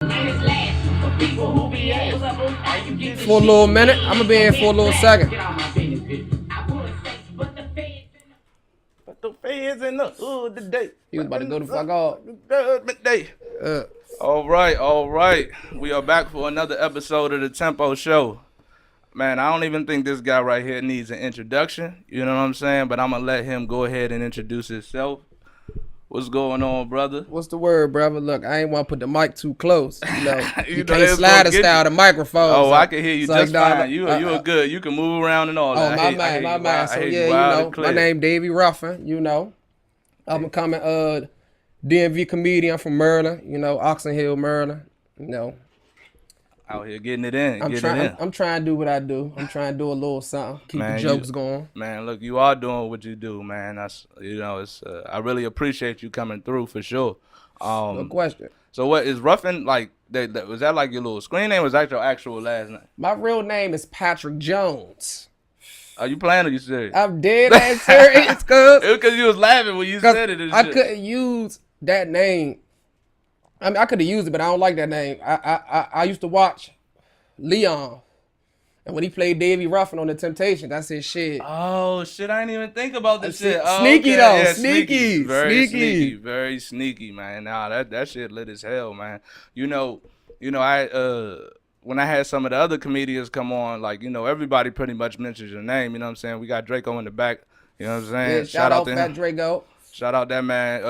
For a little minute. I'm gonna be here for a little second. But the feds in the hood today. He was about to go the fuck off. All right. We are back for another episode of the Tempo Show. Man, I don't even think this guy right here needs an introduction. You know what I'm saying? But I'm gonna let him go ahead and introduce himself. What's going on, brother? What's the word, brother? Look, I ain't want to put the mic too close. You know, you know can't slide a style the microphone. Oh, so, I can hear you just fine. You are good. You can move around and all oh, that. my man. So yeah, you know, my name Davy Ruffin. You know, I'm a coming DMV comedian. I'm from Maryland. You know, Oxon Hill, Maryland. You know, out here getting it in. I'm trying to do what I do. I'm trying to do a little something. Keep the jokes going. Man, look, you are doing what you do, man. That's it's. I really appreciate you coming through for sure. No question. So what is Ruffin like? Was that like your little screen name? Or was that your actual last name? My real name is Patrick Jones. Are you playing or you serious? I'm dead ass serious, cuz. It was because you was laughing when you said it. I couldn't use that name. I mean, I could have used it, but I don't like that name. I used to watch Leon, and when he played Davy Ruffin on The Temptations, that's his shit. Oh shit! I didn't even think about this shit. Sneaky though, yeah, sneaky, very sneaky, man. Nah, that shit lit as hell, man. You know, I when I had some of the other comedians come on, like everybody pretty much mentions your name. You know what I'm saying? We got Draco in the back. You know what I'm saying? Yeah, shout out to Fat Draco. Shout out that man,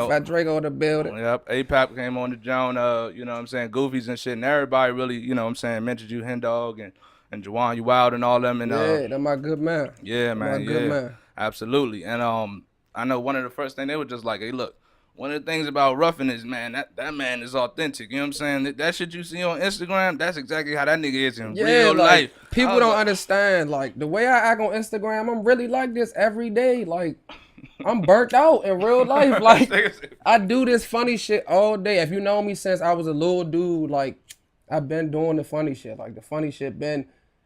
Fat Draco in the building. Yep, APAP came on the Joan, you know what I'm saying, Goofies and shit, and everybody really, you know what I'm saying, mentioned you, Hen Dog, and Juwan, you Wild, and all them. And yeah, that's my good man. Yeah, man, good man. Absolutely. And I know one of the first things they were just like, hey, look, one of the things about Ruffin is, man, that man is authentic. You know what I'm saying? That shit you see on Instagram, that's exactly how that nigga is in real life. People don't understand, like, the way I act on Instagram, I'm really like this every day, like, I'm burnt out in real life. Like, I do this funny shit all day. If you know me since I was a little dude, like, I've been doing the funny shit. Like, the funny shit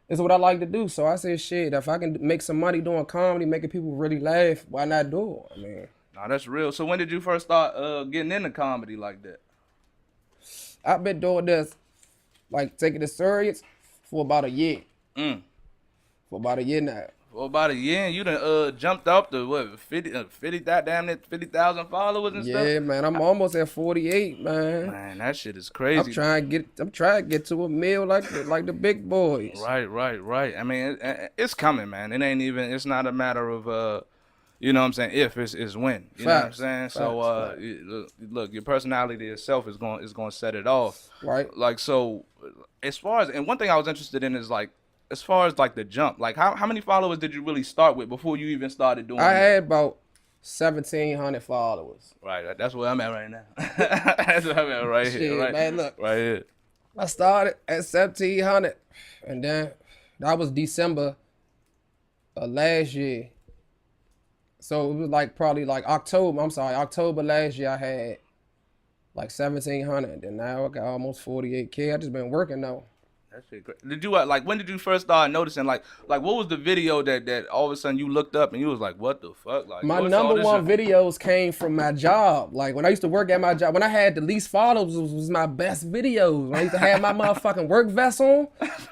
is what I like to do. So I said, shit, if I can make some money doing comedy, making people really laugh, why not do it? I mean, nah, that's real. So when did you first start getting into comedy like that? I've been doing this, like, taking it serious for about a year. For about a year now. For about a year, and you done jumped up to what 50,000 followers and stuff. Yeah, man, I'm almost at 48, man. Man, that shit is crazy. I'm trying to get to a meal like the big boys. Right. I mean, it's coming, man. It's not a matter of you know what I'm saying, if it's when. You know what I'm saying? Facts. So look, your personality itself is going to set it off. Right. Like, so as far as, and one thing I was interested in is, like, as far as like the jump, like how many followers did you really start with before you even started doing I had about 1,700 followers. Right, that's where I'm at right now. That's where I'm at right here. Right, man, look. Right here. I started at 1,700, and then that was December of last year. So it was like probably like October last year I had like 1,700, and now I got almost 48K. I just been working though. That shit great. Did you like when did you first start noticing like what was the video that all of a sudden you looked up and you was like, what the fuck? Like, my number one videos came from my job. Like when I used to work at my job, when I had the least followers was my best videos. When I used to have my motherfucking work vest on,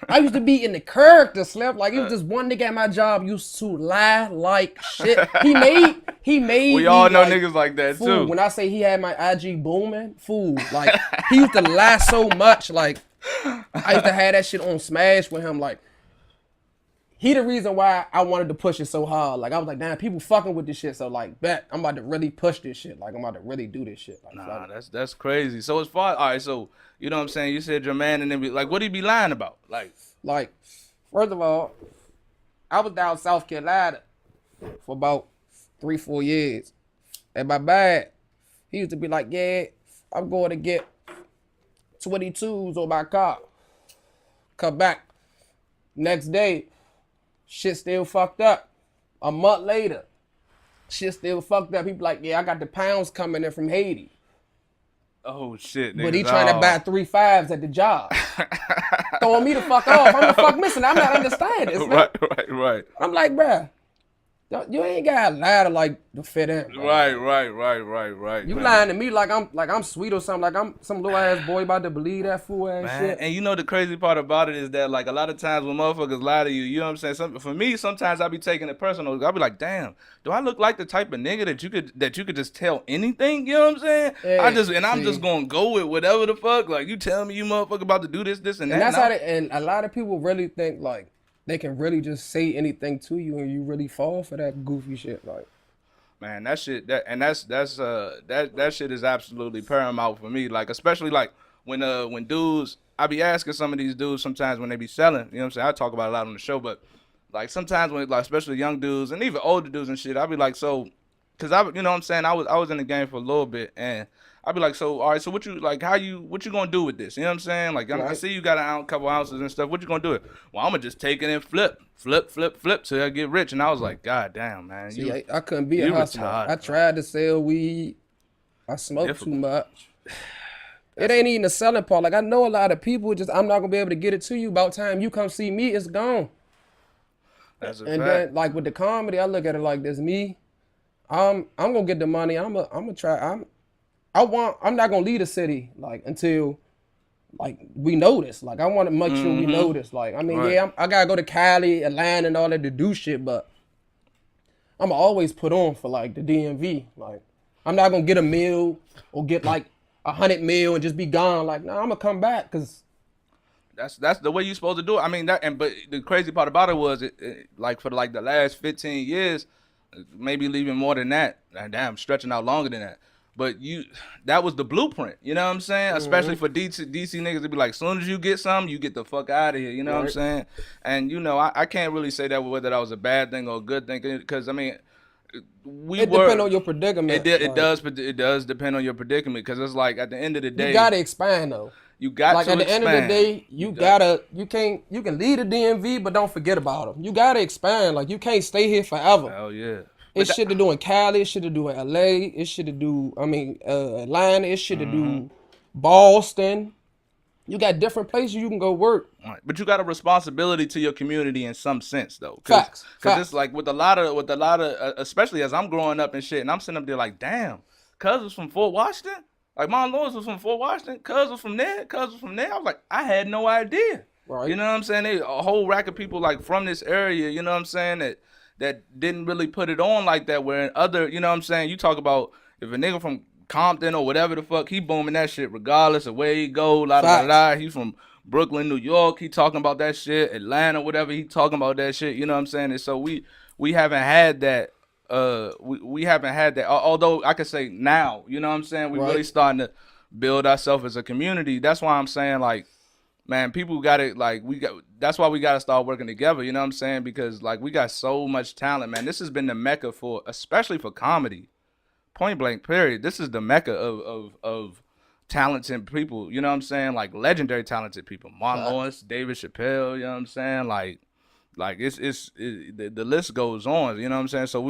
I used to be in the character slip. Like it was just one nigga at my job used to lie like shit. He made we all know like, niggas like that fool, too. When I say he had my IG booming, fool, like he used to lie so much, like I used to have that shit on Smash with him. Like, he the reason why I wanted to push it so hard. Like, I was like, damn, people fucking with this shit. So, like, bet I'm about to really push this shit. Like, I'm about to really do this shit. Like, nah, that's crazy. So, as far, all right, so, you know what I'm saying? You said your man and then, like, what he be lying about? Like, first of all, I was down South Carolina for about 3-4 years. And my dad, he used to be like, yeah, I'm going to get 22s on my car. Come back. Next day, shit still fucked up. A month later, shit still fucked up. He be like, yeah, I got the pounds coming in from Haiti. oh shit, niggas. But he trying to buy 3 5s at the job. Throwing me the fuck off. I'm the fuck missing. I'm not understanding this, man. Right. I'm like, bruh, You ain't got to lie to like to fit in, bro. Right. You man. lying to me like I'm sweet or something, like I'm some little ass boy about to believe that fool ass Man, shit. and you know the crazy part about it is that like a lot of times when motherfuckers lie to you, you know what I'm saying? For me, sometimes I be taking it personal. I be like, damn, do I look like the type of nigga that you could just tell anything? You know what I'm saying? I'm just gonna go with whatever the fuck. Like you tell me you motherfucker about to do this, and And that. that's how and a lot of people really think like they can really just say anything to you and you really fall for that goofy shit. Like, Man, that shit that shit is absolutely paramount for me. Like especially like when dudes I be asking some of these dudes sometimes when they be selling, you know what I'm saying? I talk about it a lot on the show, but like sometimes when like especially young dudes and even older dudes and shit, I be like, so cause you know what I'm saying, I was in the game for a little bit and I'd be like, so all right, so what you like what you gonna do with this? You know what I'm saying? Like I right? see you got a couple ounces and stuff. What you gonna do it? Well, I'm gonna just take it and flip till I get rich. And I was like, God damn, man, See, I couldn't be a you hustler. retarded, I tried to sell weed. I smoked too difficult. much. It ain't even the selling part. Like I know a lot of people just I'm not gonna be able to get it to you. About time you come see me, it's gone. That's a And fact. then like with the comedy, I look at it like this: me, I'm gonna get the money. I'm gonna try. I'm not gonna leave the city like until like we know this. Like I want to make sure we know this. Like I mean, Right. yeah, I gotta go to Cali, Atlanta, and all that to do shit, but I'm always put on for like the DMV. Like I'm not gonna get a meal or get like 100 mil and just be gone. Like no, I'm gonna come back because That's the way you supposed to do it. I mean but the crazy part about it was like for like the last 15 years, maybe even more than that. Damn, stretching out longer than that. But that was the blueprint. You know what I'm saying? Especially for DC niggas to be like, as soon as you get something, you get the fuck out of here. You know what I'm Right. saying? And you know, I can't really say that whether that was a bad thing or a good thing, because I mean, it depends on your predicament. It does depend on your predicament, because it's like at the end of the day, You gotta expand though. you got Like to at the expand. end of the day, you can lead the DMV, but don't forget about them. You gotta expand. Like you can't stay here forever. Hell yeah. It's shit to do in Cali. It's shit to do in LA. It's shit to do. Atlanta. It's shit to do Boston. You got different places you can go work. Right. But you got a responsibility to your community in some sense, though. Facts. Because it's like with a lot of, especially as I'm growing up and shit, and I'm sitting up there like, damn, cuz was from Fort Washington. Like my Lewis was from Fort Washington. Cuz was from there. Cuz was from there. I was like, I had no idea. Right. You know what I'm saying? They a whole rack of people like from this area. You know what I'm saying? That didn't really put it on like that. Where in other, you know what I'm saying? You talk about if a nigga from Compton or whatever the fuck, he booming that shit regardless of where he go. He from Brooklyn, New York. He talking about that shit. Atlanta, whatever. He talking about that shit. You know what I'm saying? And so we haven't had that. We haven't had that. Although I could say now, you know what I'm saying? We really starting to build ourselves as a community. That's why I'm saying like, man, people got it. Like that's why we got to start working together. You know what I'm saying? Because like we got so much talent, man. This has been the mecca especially for comedy. Point blank, period. This is the mecca of talented people. You know what I'm saying? Like legendary talented people. Martin Lawrence, David Chappelle. You know what I'm saying? Like the list goes on. You know what I'm saying? So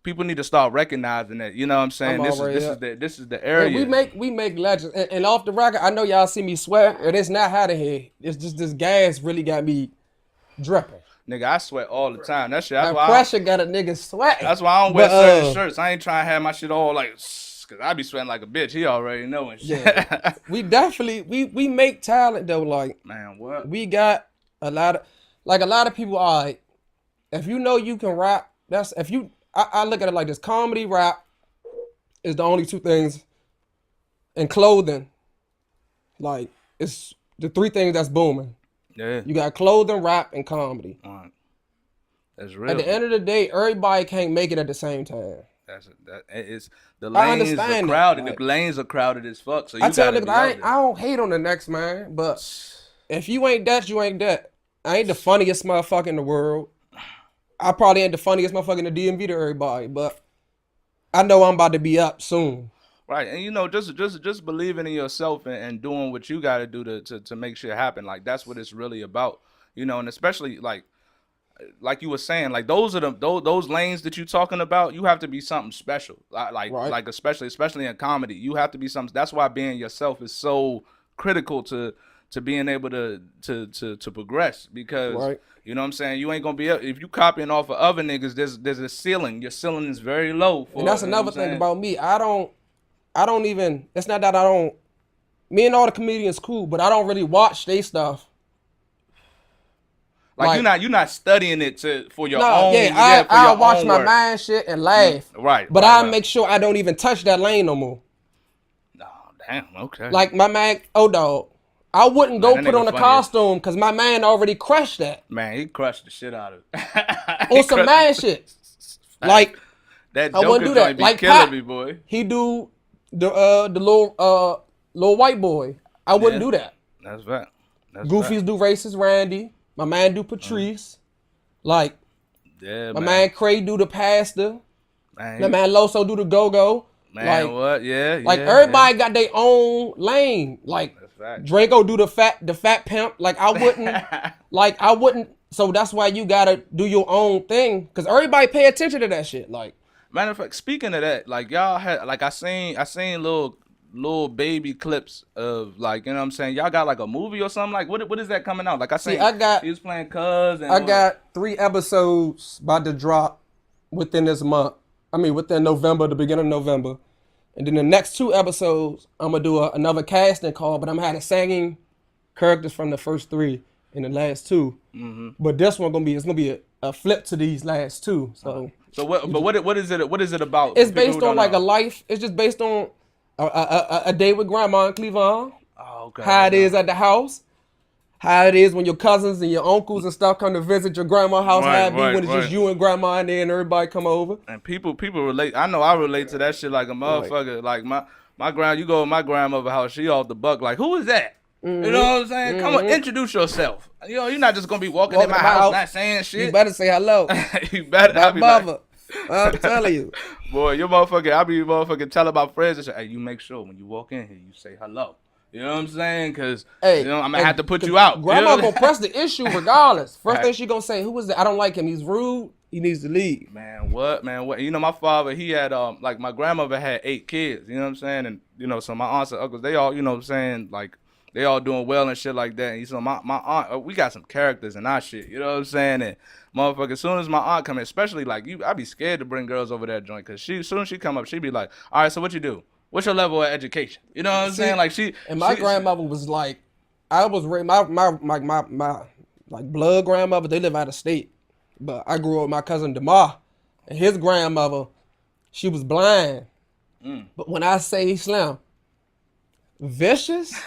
people need to start recognizing that. You know what I'm saying? This is the area. Yeah, we make legends. And off the record, I know y'all see me sweat, and it's not hot in here. It's just this gas really got me dripping. Nigga, I sweat all the time. That shit. That pressure got a nigga sweating. That's why I don't wear certain shirts. I ain't trying to have my shit all like, cause I be sweating like a bitch. He already know and shit. Yeah. We definitely we make talent though. Like man, what? We got a lot of people. All right, if you know you can rap, I look at it like this: comedy, rap is the only two things, and clothing. Like it's the three things that's booming. Yeah. You got clothing, rap, and comedy. That's real. At the end of the day, everybody can't make it at the same time. The lanes are crowded. Like, the lanes are crowded as fuck. So I tell niggas, I don't hate on the next man, but if you ain't that, you ain't that. I ain't the funniest motherfucker in the world. I probably ain't the funniest motherfucker in the DMV to everybody, but I know I'm about to be up soon. Right, and you know, just believing in yourself and doing what you got to do to make shit happen. Like that's what it's really about, you know. And especially like you were saying, like those lanes that you talking about. You have to be something special, like especially in comedy. You have to be something. That's why being yourself is so critical to to being able to progress because Right. you know what I'm saying, you ain't gonna be able, if you copying off of other niggas, there's a ceiling. Your ceiling is very low for, And that's you know what another I'm thing saying? about me. I don't even. It's not that I don't. Me and all the comedians cool, but I don't really watch they stuff. Like, you're not studying it for your No, own, yeah, for I your watch own my work. mind shit and laugh. Right, But right, I right. make sure I don't even touch that lane no more. Oh, damn, okay. Like my man, dog. I wouldn't Man, go that put nigga on a funny costume because my man already crushed that. Man, he crushed the shit out of it. On some man shit. Like, that I wouldn't Joker do that. joint be Like killing Pop, me, boy. he do the little white boy. I wouldn't do that. That's right. Goofies do racist Randy. My man do Patrice. Like, Yeah, my man Cray do the pastor. Man, My man Loso do the go-go. man, Like, what? Yeah, like yeah, everybody got their own lane. Like right. Draco do the fat pimp. Like I wouldn't. So that's why you gotta do your own thing, because everybody pay attention to that shit. Like, Matter of fact, speaking of that, like y'all had, like I seen little baby clips of, like, you know what I'm saying, y'all got like a movie or something. Like, what is that coming out? Like, he was playing Cuz, and I got 3 episodes about to drop within this month. I mean, within November, the beginning of November. And then the next 2 episodes, I'm going to do another casting call, but I'm having singing characters from the first 3 in the last 2. Mm-hmm. But this one it's going to be a flip to these last 2. So what is it about? It's based on like a life. It's just based on a day with grandma in Cleveland. Oh, okay. How it is at the house. How it is when your cousins and your uncles and stuff come to visit your grandma's house. How it be when it's just you and grandma in there and everybody come over. And people relate. I know I relate to that shit like a motherfucker. Like you go to my grandmother's house, she off the buck. Like, who is that? Mm-hmm. You know what I'm saying? Mm-hmm. Come on, introduce yourself. You know, you're not just gonna be walking in my house not saying shit. You better say hello. You better. I'll be like, I'm telling you. Boy, your motherfucker, I be motherfucking telling my friends and say, hey, you make sure when you walk in here, you say hello. You know what I'm saying? Because, you know, I'm going to have to put you out. Grandma going to press the issue regardless. First thing she going to say, who is that? I don't like him. He's rude. He needs to leave. Man, what? You know, my father, he had, like, my grandmother had 8 kids. You know what I'm saying? And, you know, so my aunts and uncles, they all, you know what I'm saying, like, they all doing well and shit like that. And so my aunt, we got some characters in our shit. You know what I'm saying? And motherfucker, as soon as my aunt come in, especially like you, I be scared to bring girls over that joint, because as soon as she come up, she be like, all right, so what you do? What's your level of education? You know what I'm saying? Like my grandmother was like, I was raised, my like blood grandmother, they live out of state. But I grew up with my cousin DeMar, and his grandmother, she was blind. But when I say Slim, vicious,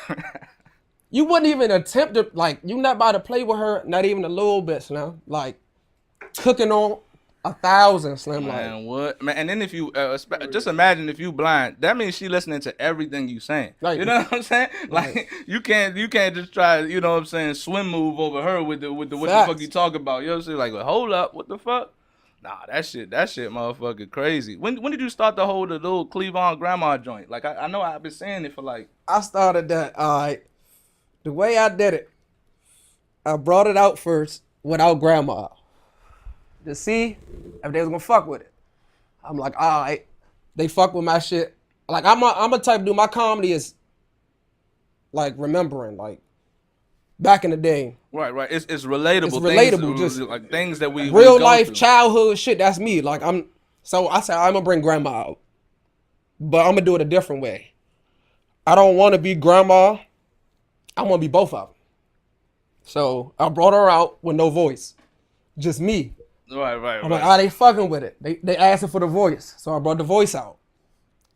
you wouldn't even attempt to, like, you not about to play with her, not even a little bit, Slim. Like, cooking on 1,000, Slim. Man, like, what? Man, and then if you, just imagine if you blind, that means she listening to everything you saying. Right. You know what I'm saying? Like, Right. you can't just try, you know what I'm saying, swim move over her with the what the fuck you talk about. You know what I'm saying? Like, well, hold up, what the fuck? Nah, that shit motherfucking crazy. When did you start to hold the little Cleveland grandma joint? Like, I know I've been saying it for like. I started that, the way I did it, I brought it out first without grandma to see if they was gonna fuck with it. I'm like, all right, they fuck with my shit. Like, I'm a type of dude, my comedy is like remembering, like, back in the day. Right. It's relatable. It's relatable, things, just like things that we real go life through. childhood shit. That's me. Like, so I said I'm gonna bring grandma out, but I'm gonna do it a different way. I don't want to be grandma. I want to be both of them. So I brought her out with no voice, just me. Right. I'm like, they fucking with it. They asking for the voice, so I brought the voice out.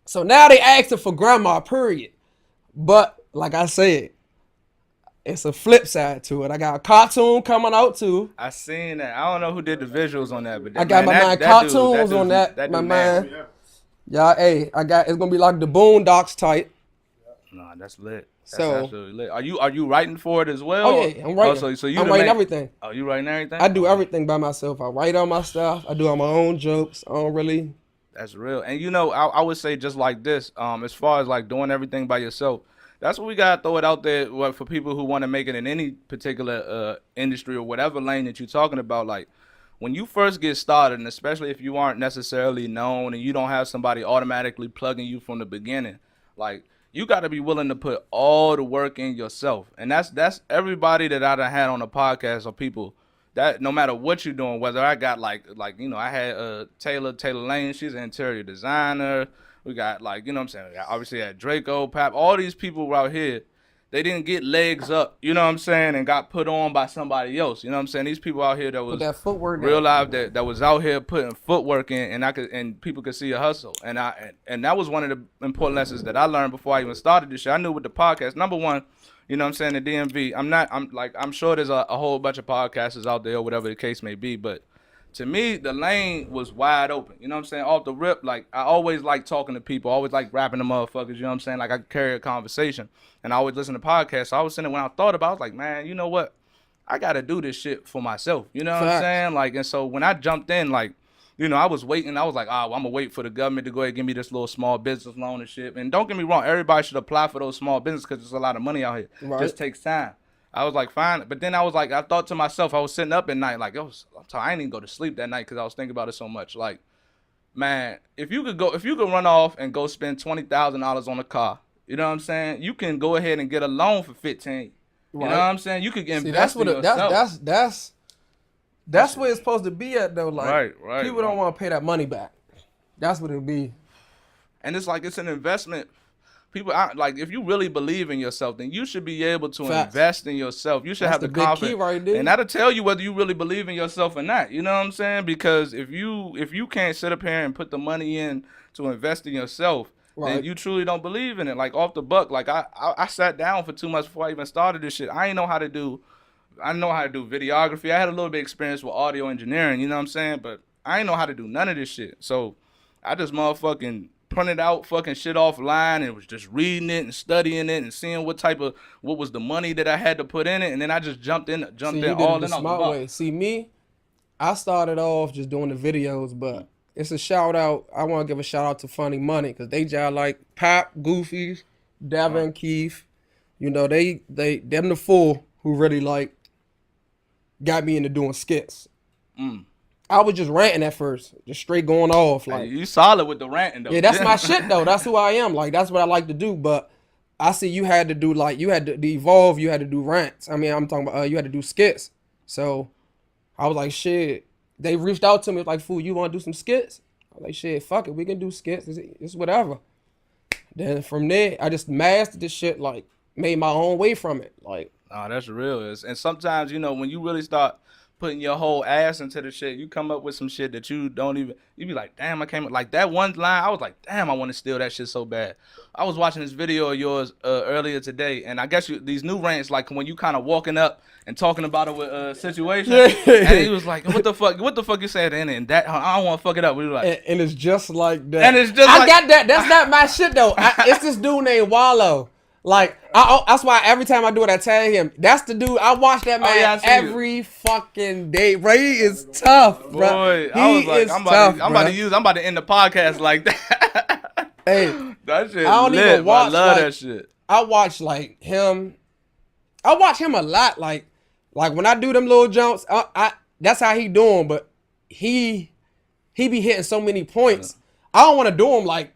So now they asking for grandma, period. But like I said, it's a flip side to it. I got a cartoon coming out too. I seen that. I don't know who did the visuals on that, but I got my man cartoons on that. My man. Yeah, hey, it's gonna be like the Boondocks type. Nah, that's lit. That's So absolutely lit. Are you writing for it as well? Oh yeah, I'm writing. I'm writing everything. Oh, you writing everything? I do everything by myself. I write all my stuff. I do all my own jokes. I don't really. That's real. And you know, I would say just like this, as far as like doing everything by yourself, that's what we gotta throw it out there for people who want to make it in any particular industry or whatever lane that you're talking about. Like, when you first get started, and especially if you aren't necessarily known and you don't have somebody automatically plugging you from the beginning, like, you got to be willing to put all the work in yourself. And that's everybody that I done had on the podcast or people that no matter what you're doing, whether I got like I had Taylor Lane, she's an interior designer. We got what I'm saying, obviously had Draco, Pap, all these people out here. They didn't get legs up, you know what I'm saying, and got put on by somebody else. You know what I'm saying? These people out here that was that footwork real life that was out here putting footwork in, and people could see a hustle. And that was one of the important lessons that I learned before I even started this shit. I knew with the podcast, number one, you know what I'm saying, the DMV. I'm sure there's a whole bunch of podcasters out there or whatever the case may be, but to me, the lane was wide open. You know what I'm saying? Off the rip, like, I always like talking to people. I always like rapping to motherfuckers. You know what I'm saying? Like, I could carry a conversation. And I always listen to podcasts. So I was sitting there when I thought about it, I was like, man, you know what? I got to do this shit for myself. You know what I'm saying? Like, and so when I jumped in, like, I was waiting. I was like, I'm going to wait for the government to go ahead and give me this little small business loan and shit. And don't get me wrong. Everybody should apply for those small businesses because there's a lot of money out here. Right. It just takes time. I was like, fine. But then I was like, I thought to myself, I was sitting up at night, like, I didn't even go to sleep that night because I was thinking about it so much. Like, man, if you could run off and go spend $20,000 on a car, you know what I'm saying? You can go ahead and get a loan for $15,000. Right. You know what I'm saying? You could invest in yourself. That's where it's supposed to be at, though. Like, right. People don't want to pay that money back. That's what it'll be. And it's like, it's an investment. People like, if you really believe in yourself, then you should be able to invest in yourself. You should have the confidence, key right there. And that'll tell you whether you really believe in yourself or not. You know what I'm saying? Because if you can't sit up here and put the money in to invest in yourself, then you truly don't believe in it. Like, off the buck, like I sat down for 2 months before I even started this shit. I know how to do videography. I had a little bit of experience with audio engineering. You know what I'm saying? But I ain't know how to do none of this shit. So I just motherfucking printed out fucking shit offline and was just reading it and studying it and seeing what was the money that I had to put in it, and then I just jumped in all in on the way. See, me, I started off just doing the videos, but it's a shout out. I want to give a shout out to Funny Money because they just like Pop, Goofy, Davin, Keith. You know, them the four who really like got me into doing skits. I was just ranting at first, just straight going off. Like, you solid with the ranting though. Yeah, that's my shit though. That's who I am. Like, that's what I like to do. But I see you had to evolve. You had to do rants. I mean, I'm talking about you had to do skits. So I was like, shit. They reached out to me like, fool, you want to do some skits? I was like, shit, fuck it, we can do skits. It's whatever. Then from there, I just mastered this shit. Like, made my own way from it. Like, oh, that's real. And sometimes, when you really start putting your whole ass into the shit, you come up with some shit that you be like, damn, I came up, like that one line, I was like, damn, I want to steal that shit so bad. I was watching this video of yours earlier today, and I guess these new rants, like when you kind of walking up and talking about it with a situation, and he was like, what the fuck you said in it, and that, I don't want to fuck it up. We were like, and it's just like that. And it's just I got that. That's not my shit though. It's this dude named Yall. Like, that's why every time I do it, I tag him. That's the dude. I watch that man every fucking day. Bro, he is tough, bro. Boy, I was like, I'm about to end the podcast like that. Hey, that shit I don't lit, even watch. I love that shit. I watch like him. I watch him a lot. Like when I do them little jumps, that's how he doing. But he be hitting so many points. I don't want to do him like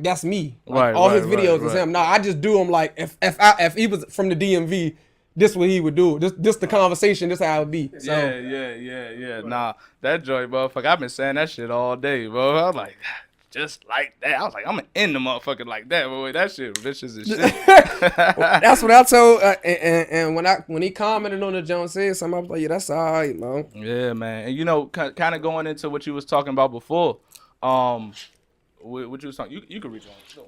that's me. Like, all his videos is him. No, I just do him like if he was from the DMV, this what he would do. This the conversation. This how it would be. So. Yeah. Nah, that joy, motherfucker. I've been saying that shit all day, bro. I was like, just like that. I was like, I'm gonna end the motherfucker like that, boy. That shit vicious as shit. That's what I told. And when he commented on the Jones said something, I was like, yeah, that's all right, man. Yeah, man. And kind of going into what you was talking about before, what you was talking, you can reach on,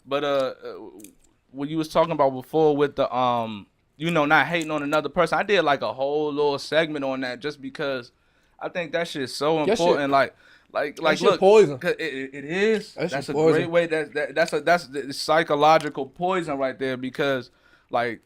but what you was talking about before with the not hating on another person, I did like a whole little segment on that just because I think that shit's so important. Like look, poison. It is. That's a poison. Great way. That's the psychological poison right there because like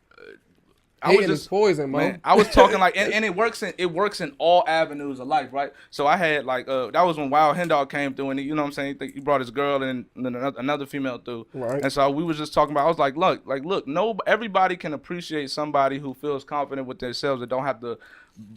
Hating is poison, man. I was talking like, and it works in all avenues of life, right? So I had like, that was when Wild Hendog came through, and you know what I'm saying, he brought his girl and then another female through, right? And so we was just talking about. I was like, look, no, everybody can appreciate somebody who feels confident with themselves and don't have to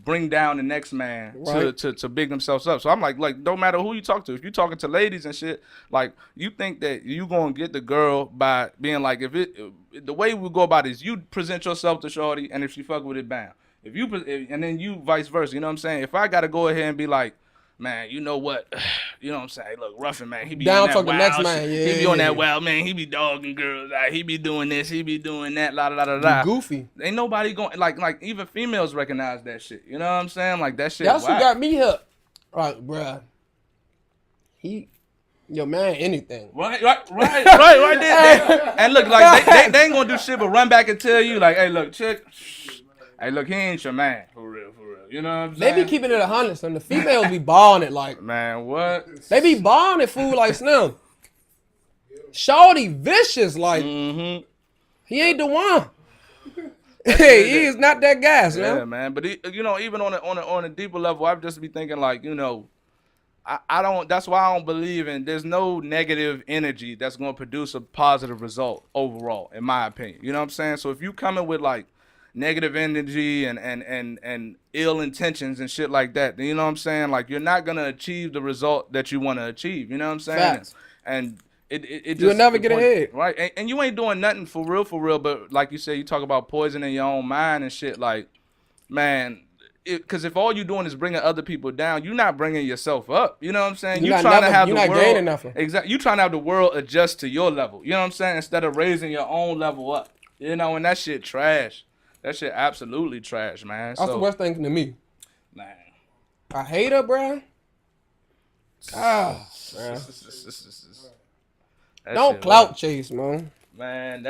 bring down the next man right. to big themselves up. So I'm like, no matter who you talk to, if you talking to ladies and shit, like you think that you gonna get the girl by being like, the way we go about it is you present yourself to shorty, and if she fuck with it, bam. And then you vice versa, you know what I'm saying? If I gotta go ahead and be like, man, you know what? You know what I'm saying? Look, Ruffin, man, he be down on that talking wild next shit. man, yeah. He be on that wild, man. He be dogging girls. He be doing this. He be doing that. La la la la. Goofy. Ain't nobody going like even females recognize that shit. You know what I'm saying? Like that shit. That's whack. what got me up. Like, bruh. Your man, anything. Right there. And look, like they ain't gonna do shit but run back and tell you, like, hey, look, chick. Hey, look, he ain't your man. For real. You know what I'm saying? They be keeping it 100, and the females be balling it like. Man, what? They be balling it, fool, like Slim. Shorty vicious, like. Mm-hmm. He ain't the one. Hey, he is not that guy, Slim. Yeah, man. But you know, even on a deeper level, I've just be thinking like, you know, I don't. That's why I don't believe in. There's no negative energy that's gonna produce a positive result overall, in my opinion. You know what I'm saying? So if you coming with like negative energy and ill intentions and shit like that, then you know what I'm saying? Like you're not gonna achieve the result that you want to achieve. You know what I'm saying? Facts. And it just, you'll never get ahead, right? And you ain't doing nothing for real. But like you said, you talk about poisoning your own mind and shit. Like, man. Because if all you're doing is bringing other people down, you're not bringing yourself up. You know what I'm saying? You're trying to have the world. Gaining nothing. Exactly. You're trying to have the world adjust to your level. You know what I'm saying? Instead of raising your own level up. You know, and that shit trash. That shit absolutely trash, man. That's the worst thing to me. Man. I hate her, bro. Don't clout chase, man. Man,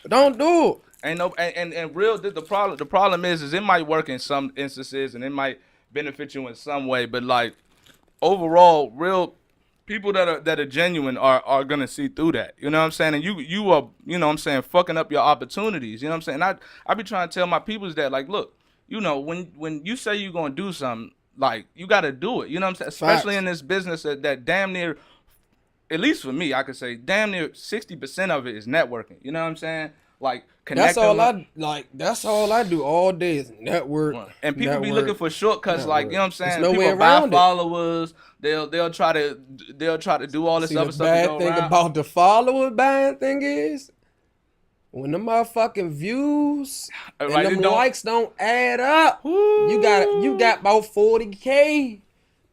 don't do it. Ain't no and real. The problem is it might work in some instances and it might benefit you in some way, but like overall, real people that are genuine are gonna see through that. You know what I'm saying? And you are, you know what I'm saying, fucking up your opportunities. You know what I'm saying? I be trying to tell my peoples that, like, look, you know, when you say you're gonna do something, like you gotta do it. You know what I'm saying? Especially in this business that damn near, at least for me, I could say damn near 60% of it is networking. You know what I'm saying? Like connecting. That's all I do all day is network. And people be looking for shortcuts, like, you know what I'm saying? There's no people way buy around followers. They'll try to do all this other stuff. The bad thing about the follower buying thing is when the motherfucking views and them likes don't add up. Woo. You got about 40K,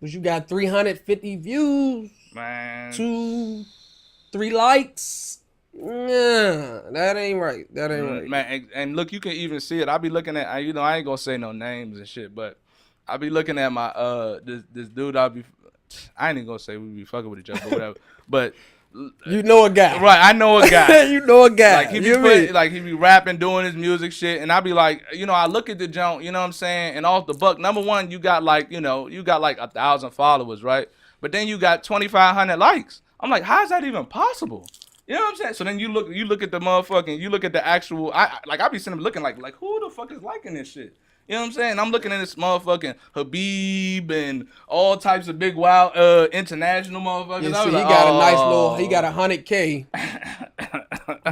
but you got 350 views. Man. 2-3 likes. Yeah, that ain't right. Man, and look, you can even see it. I be looking at, you know, I ain't gonna say no names and shit, but I be looking at my this dude. I ain't even gonna say we be fucking with each other, or whatever. But you know a guy, right? I know a guy. You know a guy. Like he be rapping, doing his music shit, and I be like, you know, I look at the junk, you know what I'm saying, and off the buck. Number one, you got like 1,000 followers, right? But then you got 2,500 likes. I'm like, how is that even possible? You know what I'm saying? So then you look at the motherfucking, you look at the actual, I be sitting looking like who the fuck is liking this shit? You know what I'm saying? I'm looking at this motherfucking Habib and all types of big wild international motherfuckers. Yeah, see, he got a nice little, he got 100K,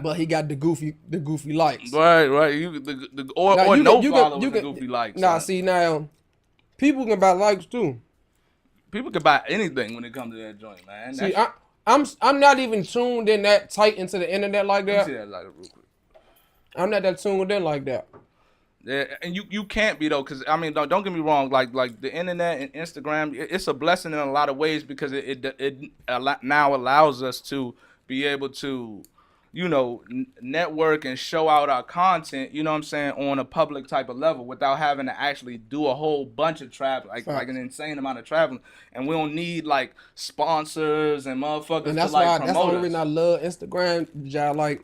but he got the goofy likes. Right. No followers, the goofy likes. Nah, see now, people can buy likes too. People can buy anything when it comes to that joint, man. See, I'm not even tuned in that tight into the internet like that. Let me see that lighter real quick. I'm not that tuned in like that. Yeah, and you can't be though, because I mean, don't get me wrong. Like the internet and Instagram, it's a blessing in a lot of ways because it now allows us to be able to, you know, network and show out our content, you know what I'm saying, on a public type of level without having to actually do a whole bunch of travel, like an insane amount of traveling. And we don't need like sponsors and motherfuckers and that's to like why, promote that's the only us. reason I love Instagram,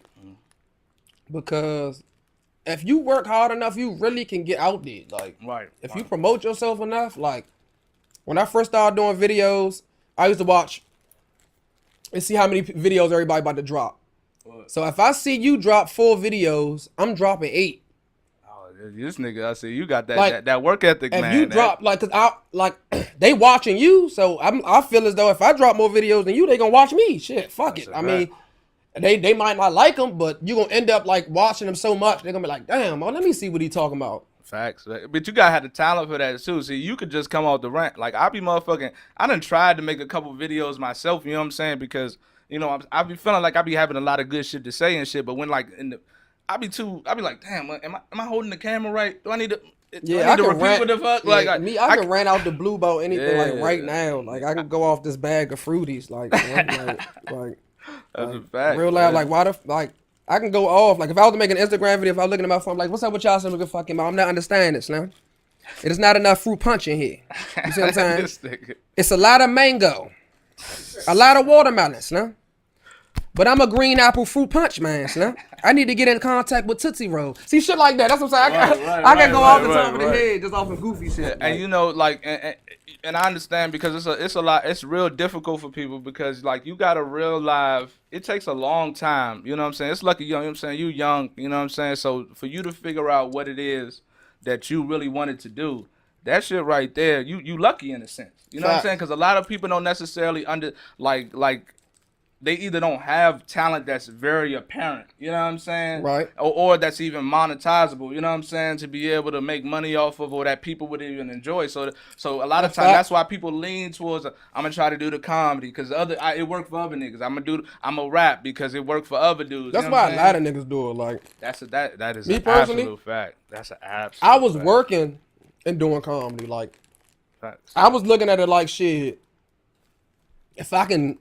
because if you work hard enough, you really can get out there. Like, if you promote yourself enough, like when I first started doing videos, I used to watch and see how many videos everybody about to drop. So if I see you drop 4 videos, I'm dropping 8. This nigga, I see you got that Like, that work ethic, if man. you drop like, cause they watching you, so I feel as though if I drop more videos than you, they gonna watch me. Shit, fuck That's it. a I fact. mean, they might not like them, but you gonna end up like watching them so much, they're gonna be like, damn, let me see what he talking about. Facts, but you gotta have the talent for that too. See, you could just come off the rant. Like I be motherfucking. I done tried to make a couple videos myself. You know what I'm saying? Because I be feeling like I be having a lot of good shit to say and shit. But when like I be like, damn, am I holding the camera right? Do I need to? Yeah, I to can repeat rant. what the fuck? Yeah, like I can rant out the blue about anything like Yeah. right now. Like I can go off this bag of fruities. Like That's a fact. real loud. man. Like why the like I can go off. Like if I was to make an Instagram video, if I was looking at my phone, like what's up with y'all? Some good fucking mouth. I'm not understanding this now. It is not enough fruit punch in here. You see what I'm saying? This nigga. It's a lot of mango, a lot of watermelons, now. But I'm a green apple fruit punch man, now. I need to get in contact with Tootsie Roll. See shit like that. That's what I'm saying. I can go off the top of the head just off of goofy shit. And you know, like, and I understand because it's a lot. It's real difficult for people because like you gotta realize it takes a long time. You know what I'm saying? It's lucky young. You know what I'm saying? You young. You know what I'm saying? So for you to figure out what it is that you really wanted to do, that shit right there, you lucky in a sense. You know what I'm saying? Because a lot of people don't necessarily like they either don't have talent that's very apparent, you know what I'm saying? Right. Or that's even monetizable, you know what I'm saying? To be able to make money off of or that people would even enjoy. So a lot of times that's why people lean towards I'm gonna try to do the comedy because it worked for other niggas. I'm a rap because it worked for other dudes. That's you know why what a I'm lot of niggas do it. Like that is me an personally, absolute fact. That's an absolute I was fact. working and doing comedy. Like Facts. I was looking at it like shit. If I can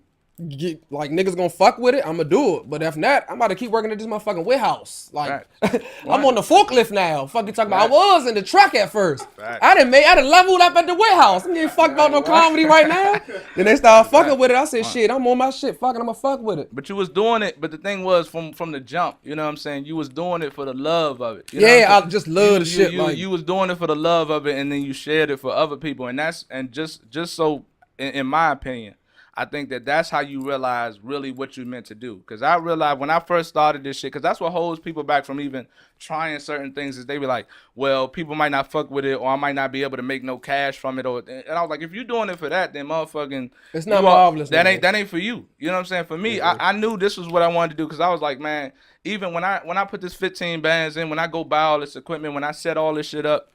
get like niggas gonna fuck with it, I'ma do it. But if not, I'm about to keep working at this motherfucking warehouse. Like I'm on the forklift now. Fucking talking about I was in the truck at first. I done leveled up at the warehouse. I'm getting fucked about no comedy right now. Then they started fucking with it. I said shit, I'm on my shit. Fucking I'ma fuck with it. But you was doing it. But the thing was from the jump. You know what I'm saying? You was doing it for the love of it. You know what I'm Yeah, I saying? just love the shit. Like You was doing it for the love of it, and then you shared it for other people, and just so in my opinion, I think that's how you realize really what you meant to do. Because I realized when I first started this shit, because that's what holds people back from even trying certain things is they be like, well, people might not fuck with it, or I might not be able to make no cash from it. And I was like, if you're doing it for that, then motherfucking, it's not marvelous. That ain't for you. You know what I'm saying? For me, I knew this was what I wanted to do because I was like, man, even when I put this 15 bands in, when I go buy all this equipment, when I set all this shit up,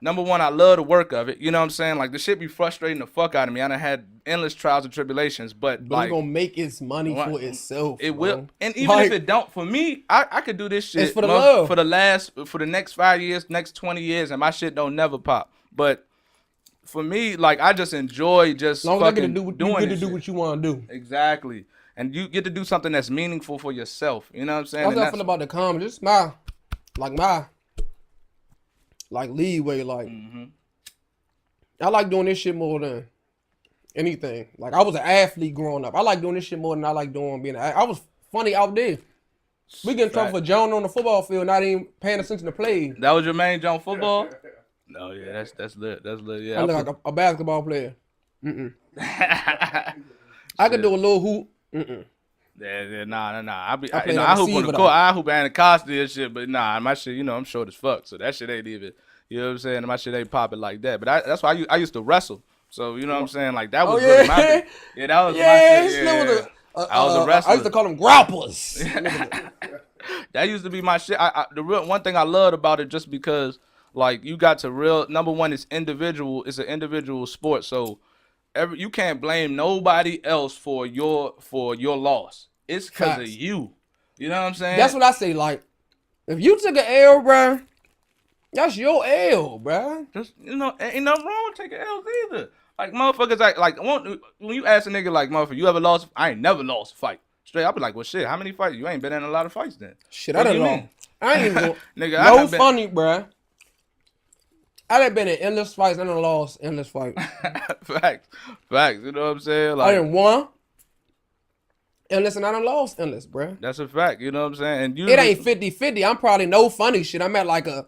number one, I love the work of it. You know what I'm saying? Like, the shit be frustrating the fuck out of me. I done had endless trials and tribulations, but like, it's gonna make its money for itself. It will. And even like, if it don't, for me, I could do this shit it's for the love. For the next 5 years, next 20 years, and my shit don't never pop. But for me, like, I just enjoy just as long as I get to do, doing you get to do what you want to do. Exactly. And you get to do something that's meaningful for yourself. You know what I'm saying? That's what I feel about the comedy. Just my leeway. Like, I like doing this shit more than anything. Like, I was an athlete growing up. I like doing this shit more than I like doing being I was funny out there. We getting trouble for Joan on the football field, not even paying attention to play. That was your main jump football? No, yeah, that's lit. That's lit. Yeah, I look like a basketball player. I could do a little hoop. Yeah, nah. I hoop on the court. I hoop Anacostia and shit, but nah, my shit, I'm short as fuck, so that shit ain't even, you know what I'm saying? My shit ain't popping like that. But that's why I used to wrestle. So, you know what I'm saying? Like, that was really my thing. Yeah, that was my shit. Yeah. I was a wrestler. I used to call them grapplers. That used to be my shit. The real one thing I loved about it just because, like, you got to number one, it's individual. It's an individual sport. So, you can't blame nobody else for your loss. It's because of you. You know what I'm saying? That's what I say. Like, if you took an L, bro, that's your L, bro. Just, ain't nothing wrong with taking L's either. Like, motherfuckers, like when you ask a nigga, like, motherfucker, you ever lost? I ain't never lost a fight. Straight, I'll be like, well, shit, how many fights? You ain't been in a lot of fights then. Shit, I don't know. I ain't even go. Nigga, no funny, bro. I done been in endless fights. I done lost endless fights. Facts. You know what I'm saying? Like, I done won endless and I done lost endless, bro. That's a fact. You know what I'm saying? And it ain't 50-50. I'm probably no funny shit. I'm at like a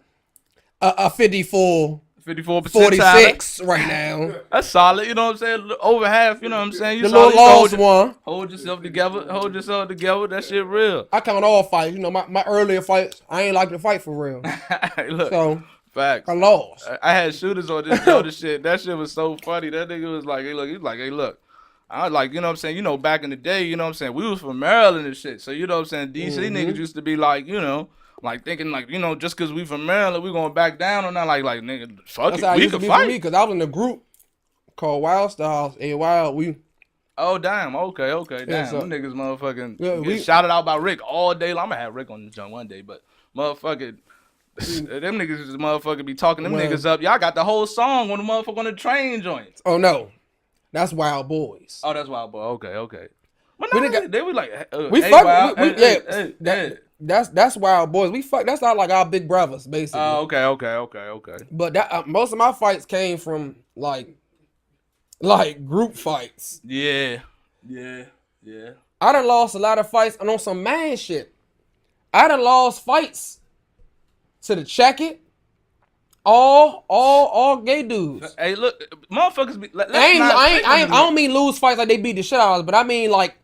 54. 54%. 46 right now. That's solid, you know what I'm saying? Over half, you know what I'm saying? You The solid, little lost one. hold yourself together. Hold yourself together. That shit real. I count all fights. You know, my earlier fights, I ain't like to fight for real. Look, So facts. I lost. I had shooters on this other shit. That shit was so funny. That nigga was like, hey, look, he's like, hey, look. I was like, you know what I'm saying? You know, back in the day, you know what I'm saying? We was from Maryland and shit. So, you know what I'm saying? DC niggas used to be like, you know, like thinking like, you know, just because we from Maryland, we going to back down or not. Like, nigga, fuck That's it. how it We used to could be fight. for me because I was in a group called Wild Styles. Hey, Wild, we. Oh, damn. Okay. Yeah, Damn. so- Them niggas motherfucking Yeah, get we- shouted out by Rick all day long. I'm going to have Rick on the joint one day, but motherfucking. Them niggas just motherfucking be talking them Well- niggas up. Y'all got the whole song on the motherfucker on the train joint. Oh, no. That's Wild Boys. Oh, that's Wild Boy. Okay. But We no, done got- they were like, We hey, fuck. Wild, We, hey, yeah, hey, that- hey. That's Wild Boys. We fuck. That's not like our big brothers, basically. Oh, okay. But that most of my fights came from like group fights. Yeah. I done lost a lot of fights and on some man shit. I done lost fights to the check it. All gay dudes. Hey, look, motherfuckers be. I don't mean lose fights like they beat the shit out of us, but I mean like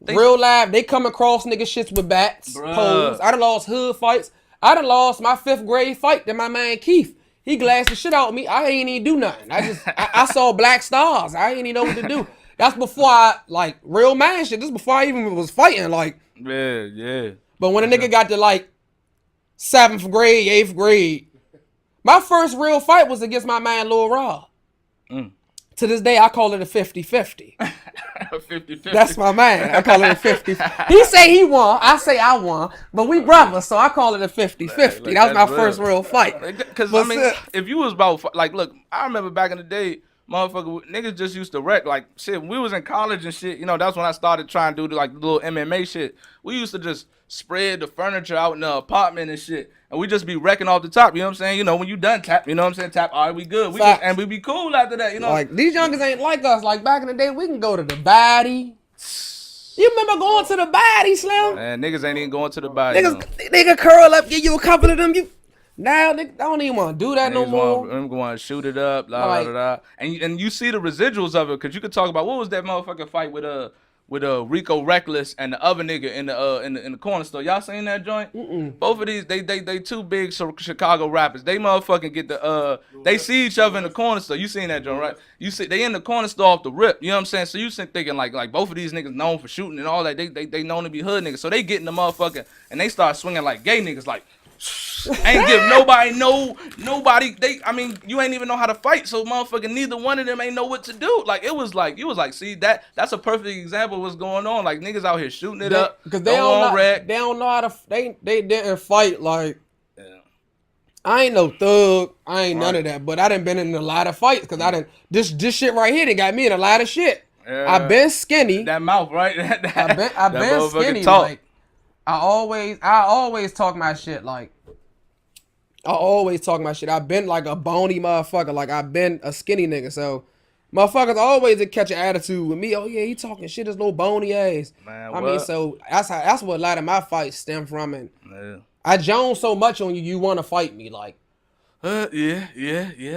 real life. They come across nigga shits with bats, Bruh. poles. I done lost hood fights. I done lost my 5th grade fight to my man Keith. He glassed the shit out of me. I ain't even do nothing. I saw black stars. I ain't even know what to do. That's before I like real man shit. This is before I even was fighting. Like, Yeah. but when a nigga got to like 7th grade, 8th grade, my first real fight was against my man Lil Rob. To this day, I call it a 50-50. 50-50. That's my man. I call it a 50. He say he won. I say I won. But we brothers, so I call it a 50-50. That was my that's first real fight. Because, But I mean, if you was about, like, look, I remember back in the day, motherfucker, niggas just used to wreck. Like, shit, when we was in college and shit, you know, that's when I started trying to do, like, the little MMA shit. We used to just spread the furniture out in the apartment and shit. And we just be wrecking off the top, you know what I'm saying? You know, when you done tap, you know what I'm saying? Tap, all right, we good. And we be cool after that, you know? Like, these youngers ain't like us. Like, back in the day, we can go to the body. You remember going to the body, Slim? Man, niggas ain't even going to the body. Nigga curl up, give you a couple of them. Now, nigga, I don't even want to do that no more. I'm going to shoot it up, And you see the residuals of it, because you could talk about, what was that motherfucking fight with Rico Reckless and the other nigga in the corner store. Y'all seen that joint? Both of these, they two big Chicago rappers. They motherfucking get they see each other in the corner store. You seen that joint, right? You see they in the corner store off the rip. You know what I'm saying? So you thinking like both of these niggas known for shooting and all that. They known to be hood niggas. So they get in the motherfucking and they start swinging like gay niggas like. Ain't give nobody. I mean, you ain't even know how to fight, so motherfucking neither one of them ain't know what to do. Like you was like, see that's a perfect example of what's going on. Like niggas out here shooting it up because they don't know how to. They didn't fight like. Yeah. I ain't no thug. I ain't none of that. But I done been in a lot of fights because I done this shit right here. They got me in a lot of shit. Yeah. I been skinny. That mouth, right? I been skinny. Like I always talk my shit. Like I always talk my shit. I've been like a bony motherfucker. Like I've been a skinny nigga. So motherfuckers always catch an attitude with me. Oh yeah, he talking shit. This little bony ass. Man, I mean, so that's what a lot of my fights stem from. And I jones so much on you, you want to fight me. Like yeah.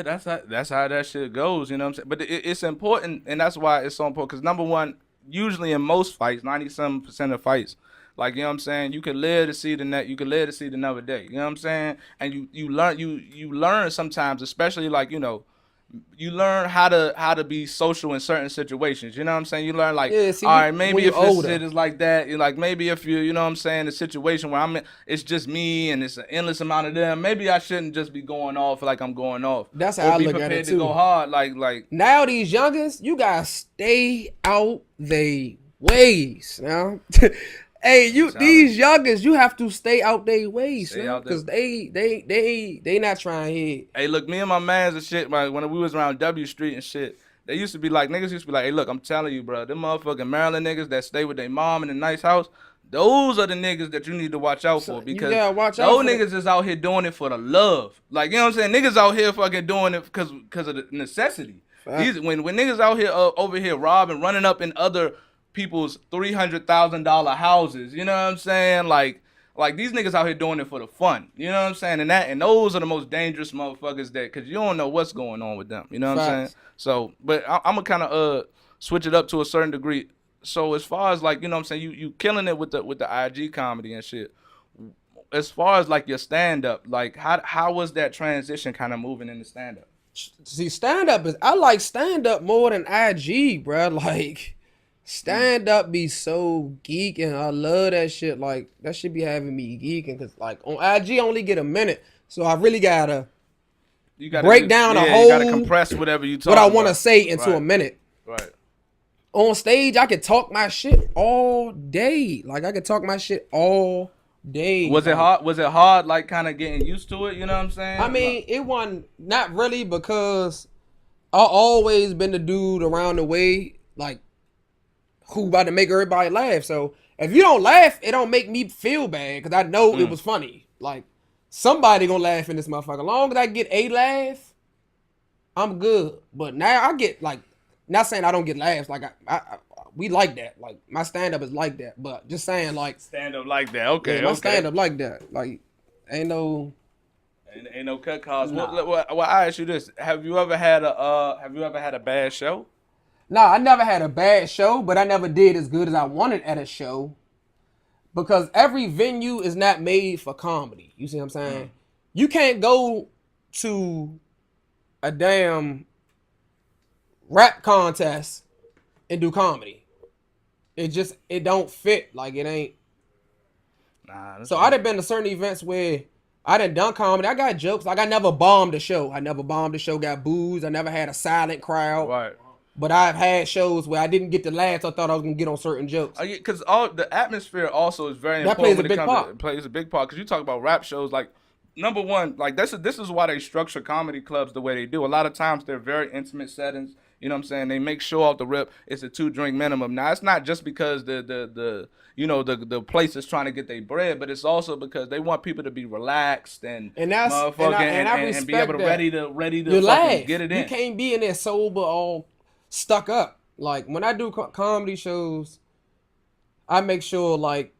That's how that shit goes. You know what I'm saying? But it's important, and that's why it's so important. Because number one, usually in most fights, 97% of fights. Like, you know what I'm saying? You could live to see you could live to see another day. You know what I'm saying? And you learn sometimes, especially like, you know, you learn how to be social in certain situations. You know what I'm saying? You learn like, all right, maybe if this shit is like that, you're like maybe if you know what I'm saying, a situation where it's just me and it's an endless amount of them, maybe I shouldn't just be going off like I'm going off. That's how I look at it too. To go hard, like now these youngers, you gotta stay out they ways now. Hey, these youngers, you have to stay out their ways, because they not trying here. Hey, look, me and my mans and shit, like, when we was around W Street and shit, niggas used to be like, hey, look, I'm telling you, bro, them motherfucking Maryland niggas that stay with their mom in a nice house, those are the niggas that you need to watch out for, because those niggas is out here doing it for the love. Like, you know what I'm saying? Niggas out here fucking doing it because of the necessity. When niggas out here over here robbing, running up in other people's $300,000 houses, you know what I'm saying? Like Like these niggas out here doing it for the fun. You know what I'm saying? And those are the most dangerous motherfuckers that, cause you don't know what's going on with them. You know what I'm saying? Facts. So, but I'm gonna kind of switch it up to a certain degree. So as far as like, you know what I'm saying, you killing it with the IG comedy and shit. As far as like your stand up, like how was that transition kind of moving into stand up? See, stand up is I like stand up more than IG, bro. Like stand up be so geeking. I love that shit. Like that shit be having me geeking because like on IG I only get a minute, so I really gotta break down a whole you gotta compress whatever you talk what I want to about. say into a Right. minute. Right. On stage, I could talk my shit all day. Like I could talk my shit all day. Was it Like, hard? Was it hard, like kind of getting used to it? You know what I'm saying? I mean, it wasn't not really because I always been the dude around the way, like who about to make everybody laugh. So if you don't laugh, it don't make me feel bad because I know it was funny. Like somebody gonna laugh in this motherfucker. As long as I get a laugh, I'm good. But now I get like, not saying I don't get laughs. Like we like that. Like my stand up is like that. But just saying like stand up like that. Okay. yeah, my okay. stand up like that. Like ain't no. Ain't no cut costs. Nah. Well, I ask you this: Have you ever had a bad show? Nah, I never had a bad show, but I never did as good as I wanted at a show. Because every venue is not made for comedy. You see what I'm saying? You can't go to a damn rap contest and do comedy. It don't fit. Like it ain't. Nah. So I done been to certain events where I done comedy. I got jokes. Like I never bombed a show. Got booze. I never had a silent crowd. Right. But I've had shows where I didn't get the laughs I thought I was gonna get on certain jokes. Because all the atmosphere also is very That important. plays a big part. It plays a big part. Because you talk about rap shows, like number one, like this is why they structure comedy clubs the way they do. A lot of times they're very intimate settings. You know what I'm saying? They make sure off the rip it's a 2-drink minimum. Now it's not just because the place is trying to get their bread, but it's also because they want people to be relaxed and that's motherfucking and I and be respect able to that. ready to You fucking laugh. get it in. You can't be in there sober all stuck up. Like when I do comedy shows, I make sure like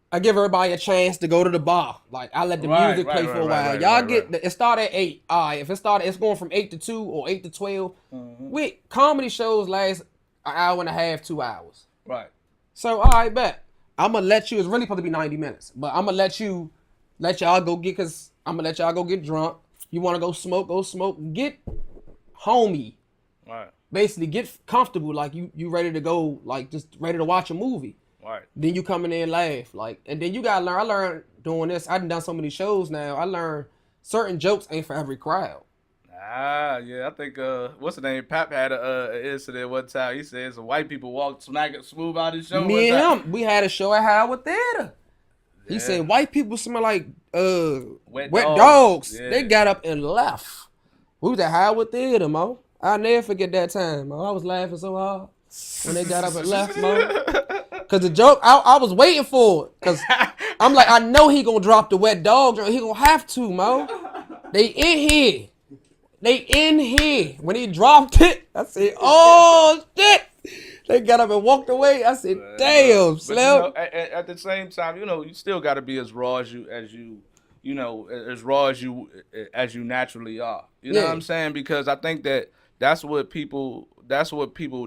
I give everybody a chance to go to the bar. Like I let the music play for a while. Y'all get it start at 8. All right, if it's going from 8 to 2 or 8 to 12. Wait, comedy shows last an hour and a half, 2 hours. Right. So all right, bet. I'm gonna let you. It's really supposed to be 90 minutes, but I'm gonna let y'all go get. Cause I'm gonna let y'all go get drunk. You want to go smoke? Go smoke. Get homey. Right. Basically, get comfortable. Like you ready to go. Like just ready to watch a movie. Right. Then you come in there and laugh. Like, and then you gotta learn. I learned doing this. I've done so many shows now. I learned certain jokes ain't for every crowd. Yeah, I think what's the name? Pap had a incident one time. He said some white people walked smooth out his show. Me and him, we had a show at Howard Theater. He Yeah. said white people smell like wet dogs. dogs. Yeah. They got up and left. We was at Howard Theater, Mo. I'll never forget that time, Mo. I was laughing so hard when they got up and left, Mo. Cause the joke, I was waiting for it. Cause I'm like, I know he gonna drop the wet dog. He gonna have to, Mo. They in here. When he dropped it, I said, "Oh shit!" They got up and walked away. I said, "Damn, Slim." At the same time, you still got to be as raw as you naturally are. You know what I'm saying? Because I think that's what people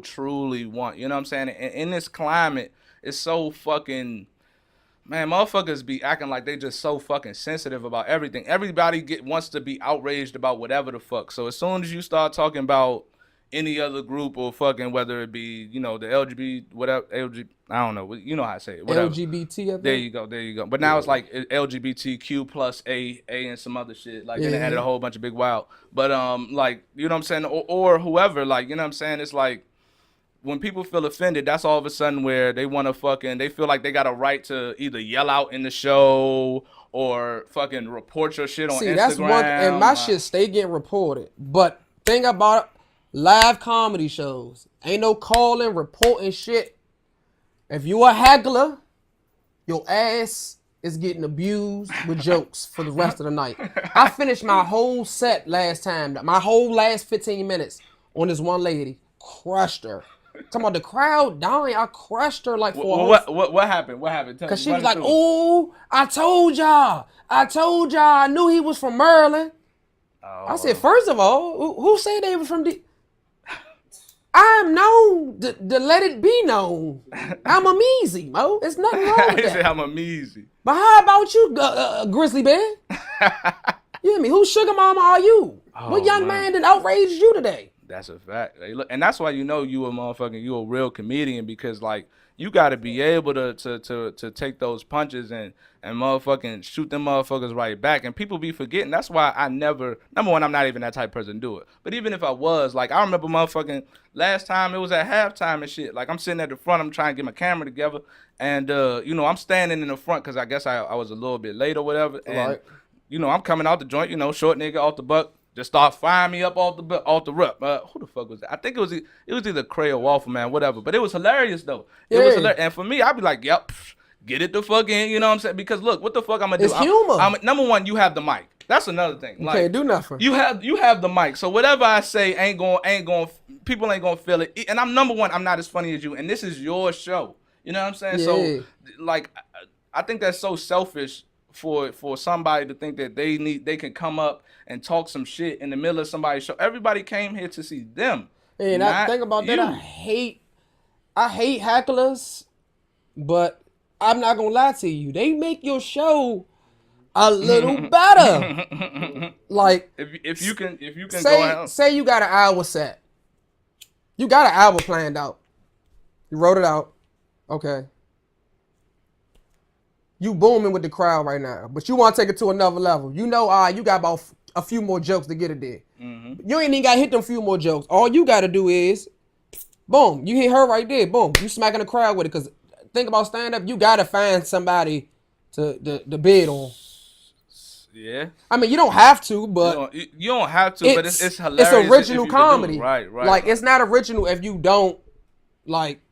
truly want. You know what I'm saying? And in this climate, it's so fucking. Man, motherfuckers be acting like they just so fucking sensitive about everything. Everybody wants to be outraged about whatever the fuck. So as soon as you start talking about any other group or fucking whether it be, the LGBT, whatever, I don't know, you know how I say it, whatever. LGBT, I think. There you go. But now it's like LGBTQ plus A and some other shit. Like, and they added a whole bunch of big wild. But, like, you know what I'm saying? Or whoever, like, you know what I'm saying? It's like, when people feel offended, that's all of a sudden where they want to they feel like they got a right to either yell out in the show or fucking report your shit on Instagram. That's one, and my shit stay getting reported. But thing about it, live comedy shows, ain't no calling, reporting shit. If you a haggler, your ass is getting abused with jokes for the rest of the night. I finished my whole set last time, my whole last 15 minutes on this one lady, crushed her. Talking about the crowd dying. I crushed her like for What happened? What happened? Because she was like, oh, I told y'all. I knew he was from Maryland. Oh. I said, first of all, who said they was from the... I'm known to let it be known. I'm a measy, Mo. It's nothing wrong with He that. said I'm a measy. But how about you, Grizzly Bear? You hear me? Whose sugar mama are you? What young man that outraged you today? That's a fact. Hey, look, and that's why you know you a real comedian, because like you got to be able to take those punches and motherfucking shoot them motherfuckers right back. And people be forgetting. That's why I never, number one, I'm not even that type of person to do it. But even if I was, like, I remember motherfucking last time it was at halftime and shit. Like, I'm sitting at the front, I'm trying to get my camera together, and you know, I'm standing in the front because I guess I was a little bit late or whatever. And you know, I'm coming out the joint, you know, short nigga off the buck. Just start firing me up off the rip. Who the fuck was that? I think it was either Cray or Waffle Man, whatever. But it was hilarious though. It was hilarious. And for me, I'd be like, yep, get it the fuck in. You know what I'm saying? Because look, what the fuck I'm gonna do? It's humor. Number one, you have the mic. That's another thing. You can't do nothing. You have the mic. So whatever I say ain't going. People ain't gonna feel it. And I'm number one. I'm not as funny as you. And this is your show. You know what I'm saying? Yeah. So like, I think that's so selfish for somebody to think that they can come up and talk some shit in the middle of somebody's show. Everybody came here to see them. And I think about that, I hate hecklers, but I'm not gonna lie to you. They make your show a little better. Like if you can say you got an hour set. You got an hour planned out. You wrote it out. Okay. You booming with the crowd right now, but you want to take it to another level. You know, you got about a few more jokes to get it there. Mm-hmm. You ain't even got to hit them few more jokes. All you got to do is, boom, you hit her right there. Boom, you smacking the crowd with it. Because think about stand-up, you got to find somebody to bid on. Yeah. I mean, you don't have to, but... You don't have to, but it's hilarious. It's original comedy. Right. Like, it's not original if you don't, like...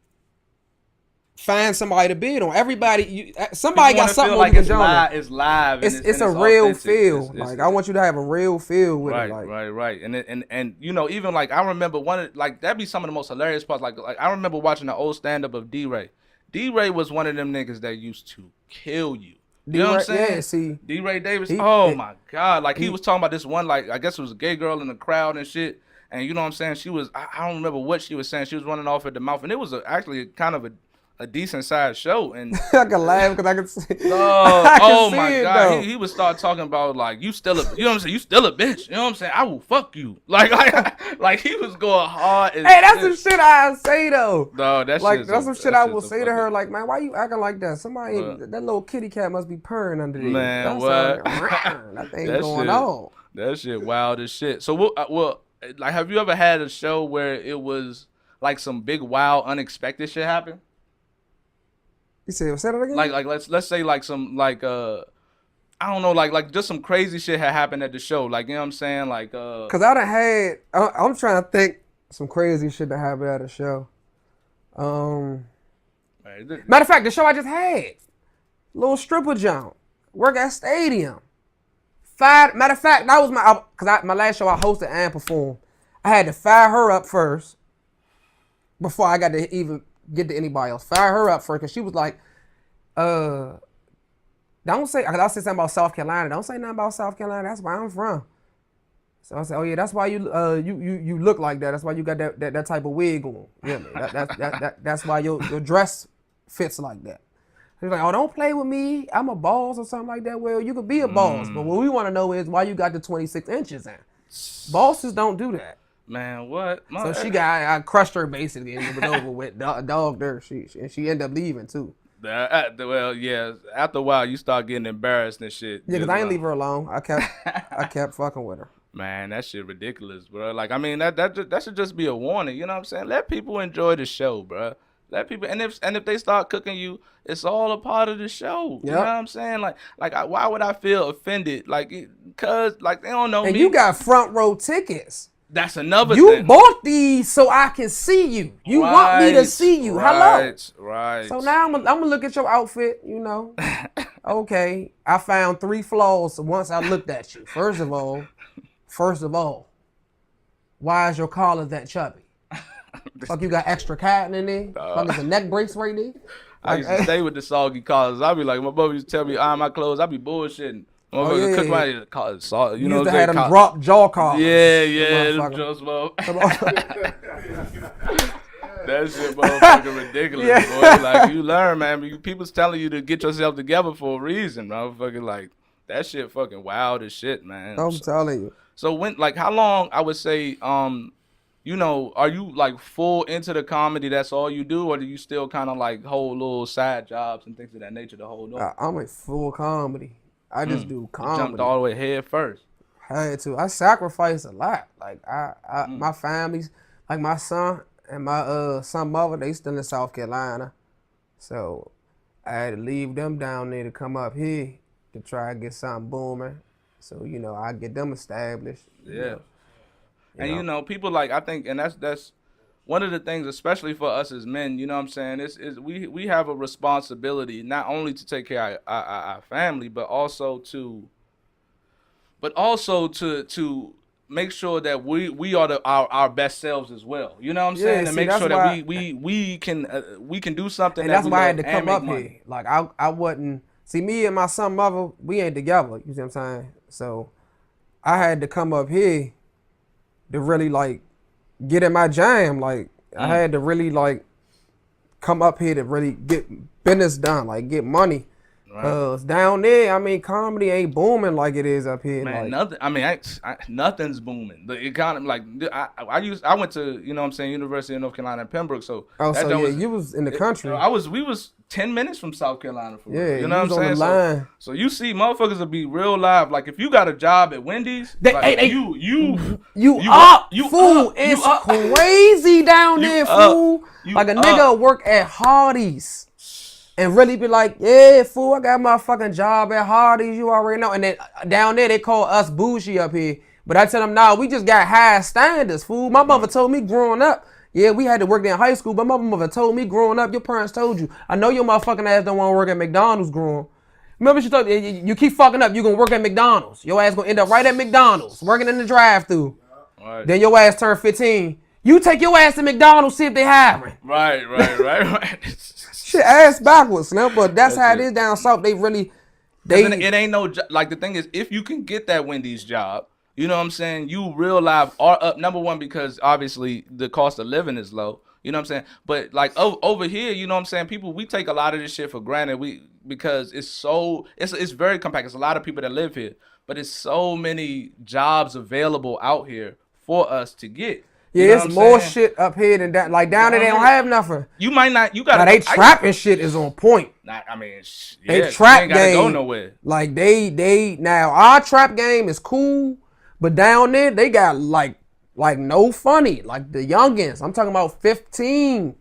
Find somebody to bid on. Everybody, somebody got something like on it's live. It's live. It's a real feel. Like I want you to have a real feel with it. Like. Right. And you know, even like I remember that'd be some of the most hilarious parts. Like I remember watching the old stand up of D-Ray. D-Ray was one of them niggas that used to kill you. You know what I'm saying? Yeah, see. D-Ray Davis. My God. Like he was talking about this one, like I guess it was a gay girl in the crowd and shit. And you know what I'm saying? She was, I don't remember what she was saying. She was running off at the mouth, and it was actually kind of a decent sized show. And I can laugh because I can see. Oh my God, he would start talking about like you know what I'm saying, you still a bitch. You know what I'm saying? I will fuck you. Like he was going hard. Hey, that's some shit I say though. No, that's some shit I will say to her. Like, man, why you acting like that? Somebody, that little kitty cat must be purring under there. Man, what? That thing going on. That shit wild as shit. So like, have you ever had a show where it was like some big wild unexpected shit happen? You say that again? Like let's say like some I don't know, like just some crazy shit had happened at the show. Like, you know what I'm saying? Like cause I done had I'm trying to think some crazy shit that happened at a show. Matter of fact, the show I just had, little stripper jump, work at stadium. Matter of fact, that was my last show I hosted and performed. I had to fire her up first before I got to even get to anybody else. Fire her up first because she was like, don't say, because I said something about South Carolina. Don't say nothing about South Carolina. That's where I'm from. So I said, oh yeah, that's why you look like that. That's why you got that type of wig on. Yeah, that's why your dress fits like that. He's like, oh, don't play with me. I'm a boss or something like that. Well, you could be a boss, but what we want to know is why you got the 26 inches in. Bosses don't do that. Man, what? So I crushed her basically, and it was over with. Dogged her. She ended up leaving too. Well, yeah. After a while, you start getting embarrassed and shit. Yeah, because I didn't leave her alone. I kept fucking with her. Man, that shit ridiculous, bro. Like, I mean, that should just be a warning. You know what I'm saying? Let people enjoy the show, bro. Let people, and if they start cooking you, it's all a part of the show. Yep. You know what I'm saying? Like, why would I feel offended? Like, cause like they don't know me. And you got front row tickets. That's another thing. You bought these so I can see you. You want me to see you. Hello. Right. So now I'm gonna look at your outfit, you know. Okay. I found 3 flaws once I looked at you. First of all, why is your collar that chubby? Fuck, you got extra cotton in there. Fuck, is a neck brace right there. I used to stay with the soggy collars. I'd be like, my brother used to tell me, iron my clothes. I'd be bullshitting. Oh, yeah. Cook my collars, you know used what to I'm have saying? them drop jaw collars. Yeah, them just that shit motherfucking ridiculous, boy. Like, you learn, man. People's telling you to get yourself together for a reason, motherfucking. Like, that shit fucking wild as shit, man. I'm telling you. So when, like, how long, I would say, you know, are you like full into the comedy? That's all you do, or do you still kind of like hold little side jobs and things of that nature to hold on? I'm in full comedy. I just do comedy. You jumped all the way head first. I had to. I sacrificed a lot. Like my family's, like my son and my son mother, they still in South Carolina, so I had to leave them down there to come up here to try to get something booming. So you know, I get them established. Yeah. And you know, people like, I think, and that's one of the things, especially for us as men, you know what I'm saying, is we have a responsibility not only to take care of our family, but also to make sure that we are our best selves as well. You know what I'm saying? And make sure that we can do something. And that's why I had to come up here. Like I wouldn't see me and my son mother, we ain't together. You see what I'm saying? So I had to come up here to really like get in my jam. Like I had to really like come up here to really get business done, like get money. Right. Cause down there, I mean, comedy ain't booming like it is up here. Man, like, nothing. I mean, nothing's booming. The economy, like I went to, you know what I'm saying, University of North Carolina in Pembroke. So you was in the country. We was 10 minutes from South Carolina. You know what I'm saying? On the line. So you see, motherfuckers will be real live. Like if you got a job at Wendy's, you up, fool. It's crazy down there, fool. Like a nigga work at Hardee's. And really be like, yeah, fool, I got my fucking job at Hardee's, you already know. And then down there, they call us bougie up here. But I tell them, nah, we just got high standards, fool. My mother told me growing up, yeah, we had to work there in high school, but my mother told me growing up, your parents told you, I know your motherfucking ass don't want to work at McDonald's growing. Remember she told you, you keep fucking up, you gonna work at McDonald's. Your ass gonna end up right at McDonald's, working in the drive-thru. Right. Then your ass turn 15. You take your ass to McDonald's, see if they hiring. Right. Shit, ass backwards, man. But that's how it is down south. It ain't no, like, the thing is, if you can get that Wendy's job, you know what I'm saying, you real life are up. Number one, because obviously the cost of living is low. You know what I'm saying? But like over here, you know what I'm saying, people, we take a lot of this shit for granted. Because it's very compact. It's a lot of people that live here, but it's so many jobs available out here for us to get. Yeah, it's more shit up here than down. Like down there, they don't have nothing. You might not. You gotta. Now, they trapping shit is on point. I mean, they trap gotta game. Go nowhere. Like they now our trap game is cool, but down there they got like no funny. Like the youngins, I'm talking about 15,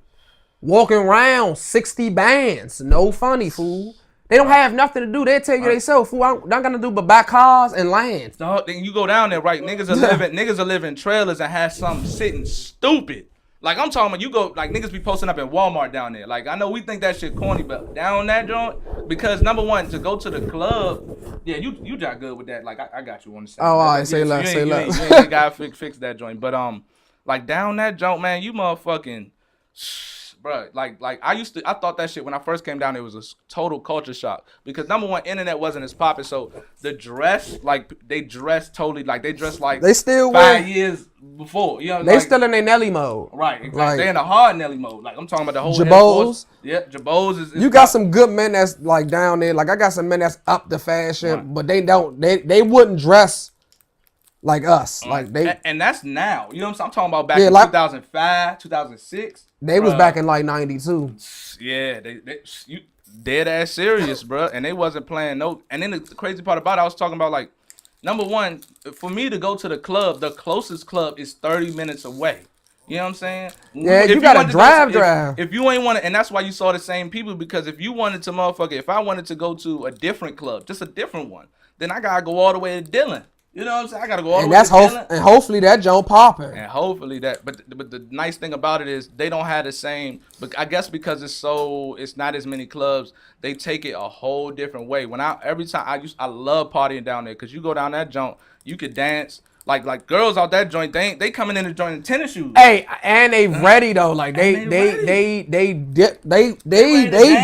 walking around 60 bands, no funny, fool. They don't have nothing to do. They tell you they self, fool. I'm not gonna do but buy cars and land. No, then you go down there, right? Niggas are living trailers and have something sitting stupid. Like I'm talking about, you go like niggas be posting up in Walmart down there. Like I know we think that shit corny, but down that joint, because number one, to go to the club, yeah, you got good with that. Like I got you on the side. Oh, all right, say less. You ain't gotta fix that joint, but like down that joint, man, you motherfucking. Bro, like I thought that shit when I first came down, it was a total culture shock because number one, internet wasn't as popping, so the dress, like they dress totally, like they dress like they still 5 years before, you know, they still in their Nelly mode, right? Exactly. Like, they in a hard Nelly mode. Like I'm talking about the whole Jabos. Yeah, Jabos is you got some good men that's like down there. Like I got some men that's up the fashion, but they wouldn't dress like us. Like they and that's now. You know what I'm saying? I'm talking about back in 2005, 2006. They was back in like 92. Yeah, they you dead ass serious, bro. And they wasn't playing no. And then the crazy part about it, I was talking about like, number one, for me to go to the club, the closest club is 30 minutes away. You know what I'm saying? Yeah, you gotta drive. If you ain't want to, and that's why you saw the same people, because if you wanted to if I wanted to go to a different club, just a different one, then I gotta go all the way to Dillon. You know what I'm saying? I gotta go all the way to Dillon. And hopefully that joint popping. And hopefully that, but the nice thing about it is they don't have the same. But I guess because it's not as many clubs, they take it a whole different way. I love partying down there because you go down that joint, you could dance. like girls out that joint, they coming in the joint in tennis shoes. Hey, and they ready though. Like they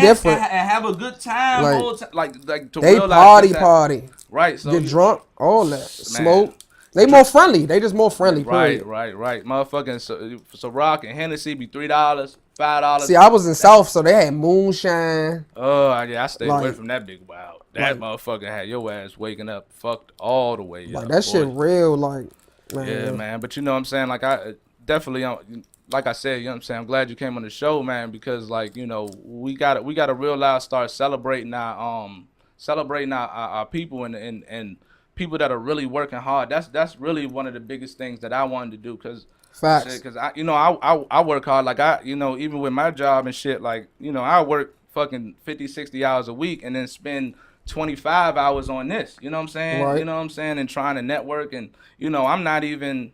different. And have a good time. Like, Whole time. Like to they realize party. Right. So get drunk, all that. Man. Smoke. They more friendly. They just more friendly. Right. Period. Motherfucking so Rock and Hennessy be $3, $5. See, I was in South, so they had moonshine. Oh yeah, I stayed away from that big wild. That motherfucker had your ass waking up fucked all the way. Like that shit real. Like, man. Yeah, man. But you know what I'm saying? Like I definitely, like I said, you know what I'm saying? I'm glad you came on the show, man, because like, you know, we gotta realize, start celebrating our people and people that are really working hard. That's really one of the biggest things that I wanted to do, because I work hard. Like even with my job and shit, like, I work fucking 50, 60 hours a week and then spend 25 hours on this. You know what I'm saying? Right. You know what I'm saying? And trying to network, and I'm not even,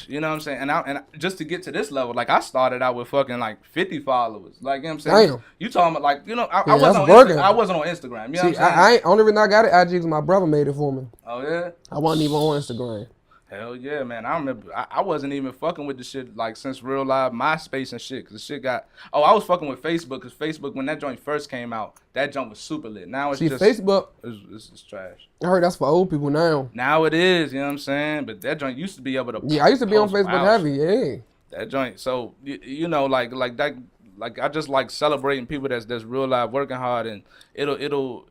you know what I'm saying? And just to get to this level, like I started out with fucking like 50 followers. Like, you know what I'm saying? Damn. You talking about like, I wasn't on Instagram. You know what I'm saying? Only reason I got it, IG, because my brother made it for me. Oh yeah? I wasn't even on Instagram. Hell yeah, man. I remember I wasn't even fucking with the shit like since Real Live, MySpace and shit, because the shit got... Oh, I was fucking with Facebook, because Facebook, when that joint first came out, that joint was super lit. Now it's just... Facebook... It's trash. I heard that's for old people now. Now it is, you know what I'm saying? But that joint used to be able to... Yeah, I used to be on Facebook heavy, yeah. That joint, so, like that... Like, I just like celebrating people that's Real Live working hard, and it'll...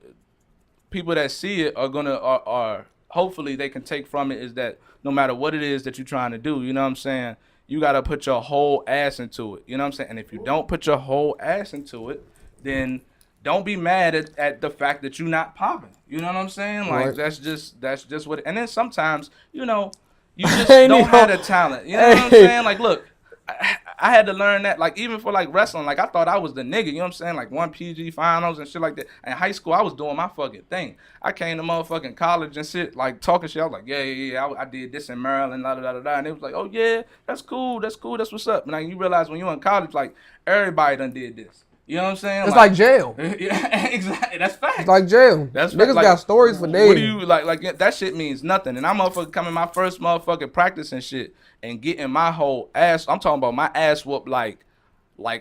People that see it are gonna... are hopefully they can take from it is that no matter what it is that you're trying to do, you know what I'm saying, you got to put your whole ass into it. You know what I'm saying? And if you don't put your whole ass into it, then don't be mad at the fact that you're not popping. You know what I'm saying? Like, right. that's just what, and then sometimes, you just don't have the talent. You know what I'm saying? Like, look, I had to learn that, like, even for, like, wrestling, like, I thought I was the nigga, you know what I'm saying? Like, 1 PG finals and shit like that. In high school, I was doing my fucking thing. I came to motherfucking college and shit, like, talking shit. I was like, yeah, I did this in Maryland, da-da-da-da-da. And it was like, oh, yeah, that's cool, that's what's up. And, like, you realize when you're in college, like, everybody done did this. You know what I'm saying? It's like jail. Yeah, exactly. That's fact. It's like jail. That's niggas got stories for days. What do you like? That shit means nothing. And I'm motherfucking coming my first motherfucking practice and shit and getting my whole ass. I'm talking about my ass whooped like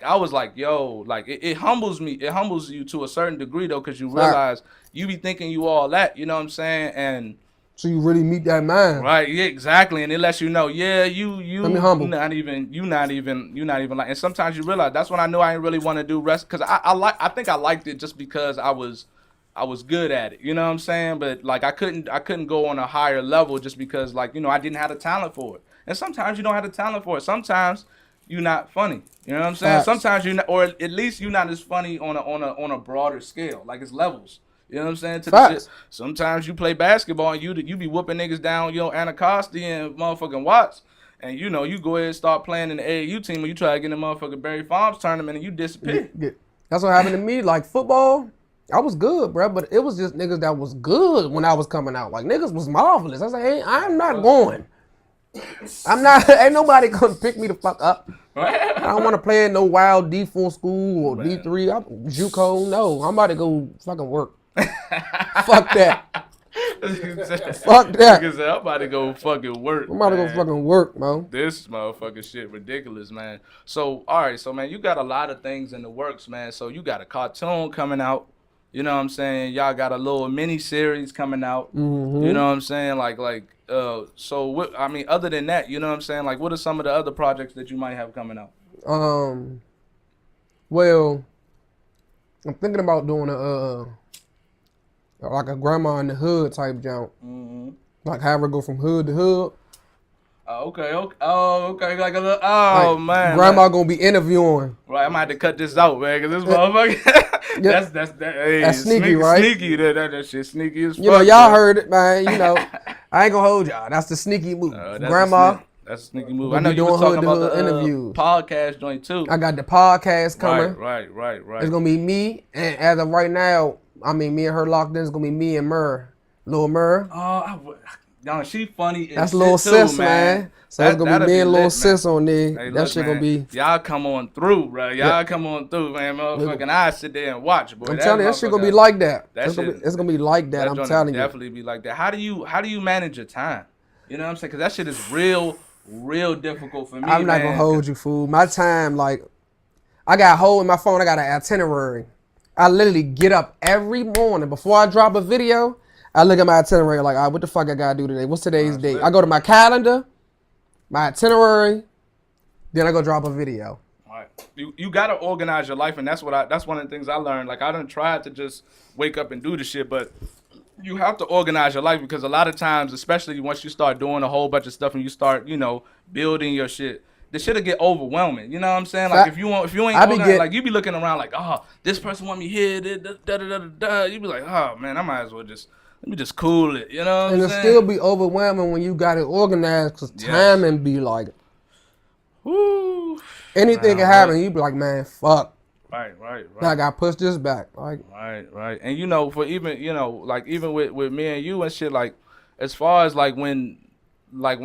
I was like, yo, like it humbles me. It humbles you to a certain degree though, because you realize you be thinking you all that. You know what I'm saying? And so you really meet that man, right? Yeah, exactly. And it lets you know, yeah, you not even like. And sometimes you realize that's when I knew I didn't really want to do rest, because I think I liked it just because I was good at it. You know what I'm saying? But like I couldn't go on a higher level just because like I didn't have the talent for it. And sometimes you don't have the talent for it. Sometimes you're not funny. You know what I'm saying? Facts. Sometimes you're not, or at least you're not as funny on a broader scale. Like it's levels. You know what I'm saying? To the shit. Sometimes you play basketball and you be whooping niggas down, Anacostia and motherfucking Watts. And you go ahead and start playing in the AAU team, or you try to get in the motherfucking Berry Farms tournament and you disappear. That's what happened to me. Like football, I was good, bro, but it was just niggas that was good when I was coming out. Like niggas was marvelous. I was like, hey, I'm not going. Ain't nobody gonna pick me the fuck up. I don't want to play in no wild D4 school or D3. I'm JUCO. No, I'm about to go fucking work. Fuck that. Fuck that. Because I'm about to go fucking work. I'm about to go fucking work, bro. This motherfucking shit ridiculous, man. So, all right. So, man, you got a lot of things in the works, man. So, you got a cartoon coming out. You know what I'm saying? Y'all got a little mini series coming out. Mm-hmm. You know what I'm saying? So what, I mean, other than that, you know what I'm saying? Like, what are some of the other projects that you might have coming out? Well, I'm thinking about doing like a grandma in the hood type jump. Mm-hmm. Like have her go from hood to hood. Okay. Oh, okay. Like a little, like, man. Grandma gonna be interviewing. Right, I might have to cut this out, man, because this motherfucker. That's sneaky, right? Sneaky, that shit sneaky as fuck. Y'all heard it, man. I ain't gonna hold y'all. That's the sneaky move. Grandma. That's a sneaky move. I know you were talking about the interviews. Podcast joint too. I got the podcast coming. Right. It's gonna be me, and as of right now, me and her locked in. It's gonna be me and Lil Mur. Oh, she funny. That's Lil Sis, man. So it's gonna be me and Lil Sis on there. Hey, that shit gonna be. Y'all come on through, bro. Y'all come on through, man. Motherfucking I sit there and watch, boy. I'm telling you, that shit gonna be like that. It's gonna be like that. I'm telling you. Definitely be like that. How do you manage your time? You know what I'm saying? Because that shit is real difficult for me, I'm not gonna hold you, fool. My time, like, I got a hole in my phone. I got an itinerary. I literally get up every morning before I drop a video. I look at my itinerary like, all right, what the fuck I gotta do today? What's today's date? I go to my calendar, my itinerary, then I go drop a video. Right. You gotta organize your life, and that's one of the things I learned. Like I done tried to just wake up and do the shit, but you have to organize your life because a lot of times, especially once you start doing a whole bunch of stuff and you start, building your shit, the shit'll get overwhelming. You know what I'm saying? Like if you ain't organized, like you be looking around like, oh, this person want me here, da. You be like, oh man, I might as well let me just cool it. You know what I'm saying? And it'll still be overwhelming when you got it organized because timing be like, whoo. Anything can happen. You be like, man, fuck. Right. I gotta push this back. Like, right. And for even like even with me and you and shit, like as far as like when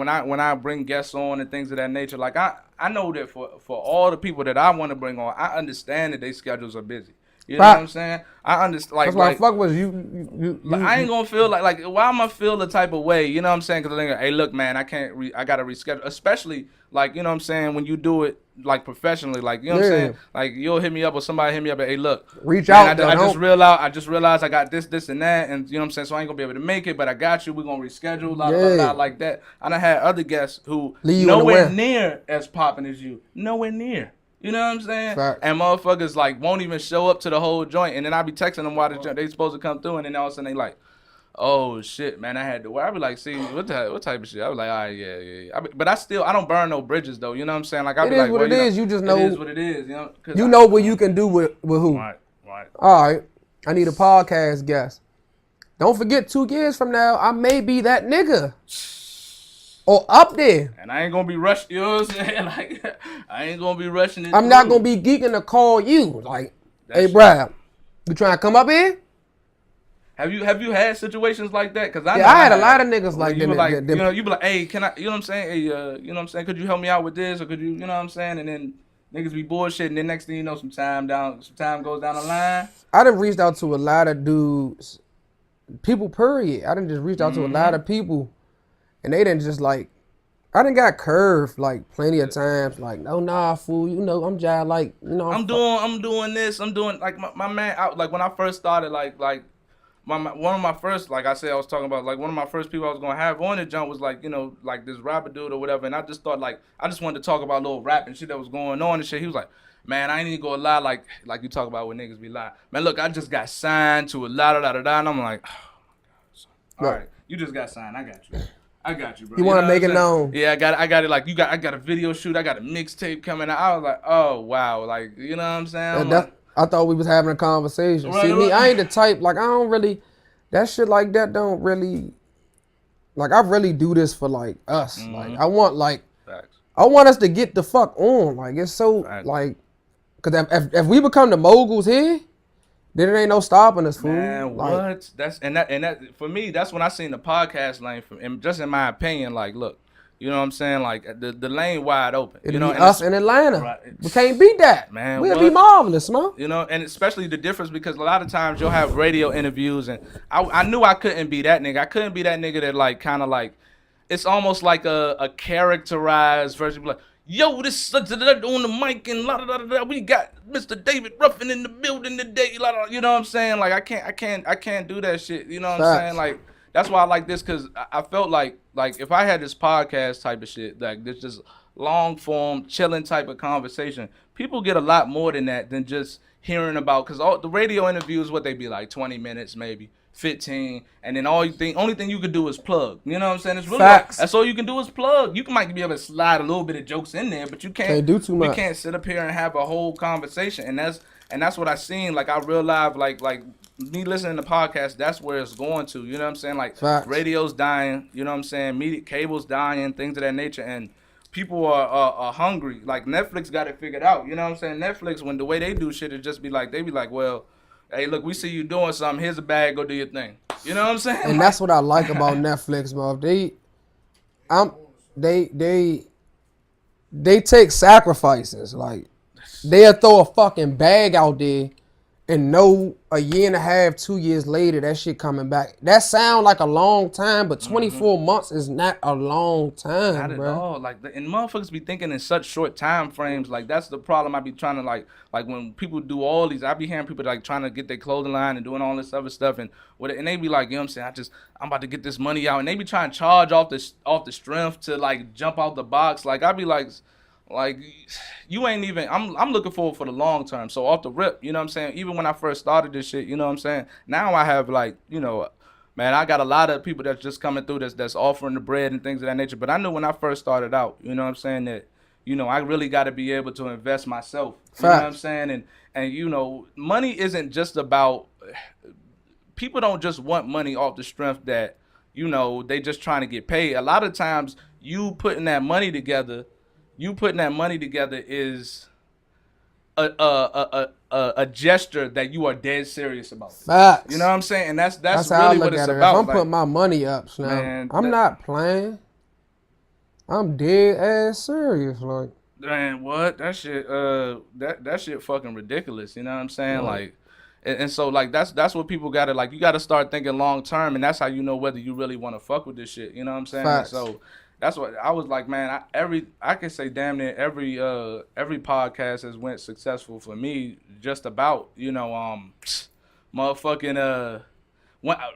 I bring guests on and things of that nature, like I know that for all the people that I want to bring on, I understand that their schedules are busy. You know what I'm saying? I understand. Like, that's why fuck with you. I ain't gonna feel like why am I feel the type of way? You know what I'm saying? Because hey, look, man, I gotta reschedule. Especially like you know what I'm saying when you do it like professionally, like you know what I'm saying. Like you'll hit me up or somebody hit me up and hey, look, reach out. I just realized I got this and that, and you know what I'm saying. So I ain't gonna be able to make it, but I got you. We're gonna reschedule. Blah, like that. I done had other guests who nowhere near as popping as you. Nowhere near. You know what I'm saying? Fact. And motherfuckers like won't even show up to the whole joint, and then I be texting them while they supposed to come through, and then all of a sudden they like, oh shit, man, I had to. I be like, see, what type of shit? I was like, all right, yeah. But I don't burn no bridges though. You know what I'm saying? Like I be like, it is. You just know. It is what it is. You know what you can do with who. Right. All right. I need a podcast guest. Don't forget, 2 years from now, I may be that nigga. Or up there. And I ain't gonna be rushed, you know what I'm saying? Like, I ain't gonna be rushing it. I'm not gonna be geeking to call you. Like, hey, Brad, you trying to come up here? Have you had situations like that? Cause I had a lot of niggas like that. Like, you be like, hey, can I? You know what I'm saying? Hey, you know what I'm saying? Could you help me out with this, or could you? You know what I'm saying? And then niggas be bullshitting. And then next thing you know, some time goes down the line. I done reached out to a lot of dudes, people. Period. I done just reached out to a lot of people. And they didn't just like, I done got curved like plenty of times. Like, oh nah, fool, I'm just like, I'm doing this. I'm doing like my man. Like when I first started, like one of my first, like I said, I was talking about like one of my first people I was gonna have on the jump was like like this rapper dude or whatever. And I just thought like I just wanted to talk about little rap and shit that was going on and shit. He was like, man, I ain't even gonna lie, like you talk about when niggas be lying. Man, look, I just got signed to a da, and I'm like, oh, all right, you just got signed. I got you, bro. You want to make it known? Yeah, I got it. Like I got a video shoot. I got a mixtape coming out. I was like, oh wow, like you know what I'm saying? I thought we was having a conversation. Right, see me, I ain't the type. Like I don't really, that shit like that don't really. Like I really do this for like us. Like I want I want us to get the fuck on. Like it's so like, cause if we become the moguls here. Then it ain't no stopping us, fool. Man, what? That's that for me. That's when I seen the podcast lane. And just in my opinion, like, look, you know what I'm saying? Like the lane wide open. It'll be us in Atlanta. Right. We can't beat that, man. We'll be marvelous, man. And especially the difference because a lot of times you'll have radio interviews, and I knew I couldn't be that nigga. I couldn't be that nigga that like kind of like, it's almost like a characterized version. Like, yo, this on the mic and we got Mr. Davy Ruffin in the building today. You know what I'm saying? Like I can't do that shit. You know what I'm saying? Like that's why I like this because I felt like if I had this podcast type of shit, like this just long form chilling type of conversation, people get a lot more than that than just hearing about because all the radio interviews what they be like 20 minutes maybe. 15, and then only thing you could do is plug. You know what I'm saying? It's really that's all you can do is plug. You might be able to slide a little bit of jokes in there, but you can't do too much. You can't sit up here and have a whole conversation. And that's what I seen. Like I realized, like me listening to podcasts, that's where it's going to. You know what I'm saying? Like radio's dying. You know what I'm saying? Media cable's dying, things of that nature, and people are hungry. Like Netflix got it figured out. You know what I'm saying? Netflix, when the way they do shit is just be like, well. Hey, look, we see you doing something. Here's a bag. Go do your thing. You know what I'm saying? And that's what I like about Netflix, bro. They take sacrifices. Like they'll throw a fucking bag out there, and know a year and a half, 2 years later, that shit coming back. That sound like a long time, but 24 months is not a long time, Not at bro. all. Like, and motherfuckers be thinking in such short time frames. Like, that's the problem. I be trying to like when people do all these, I be hearing people like trying to get their clothing line and doing all this other stuff, and and they be like, you know what I'm saying? I'm about to get this money out, and they be trying to charge off the strength to like jump out the box. Like, I be like, you ain't even. I'm looking forward for the long term. So off the rip, you know what I'm saying? Even when I first started this shit, you know what I'm saying? Now I have like, man, I got a lot of people that's just coming through that's offering the bread and things of that nature. But I knew when I first started out, you know what I'm saying, that, I really got to be able to invest myself. You know what I'm saying? And money isn't just about, people don't just want money off the strength that, they just trying to get paid. A lot of times you putting that money together is a gesture that you are dead serious about. Facts. You know what I'm saying? And that's how really I look what it's at it. about. If I'm putting my money up, man, I'm not playing. I'm dead ass serious. Like, man, what? That shit that shit fucking ridiculous. You know what I'm saying? Like, and so like that's what people gotta, like, you gotta start thinking long term, and that's how you know whether you really want to fuck with this shit. You know what I'm saying? Facts. So that's what I was like, man. I can say damn near every podcast has went successful for me. Just about, motherfucking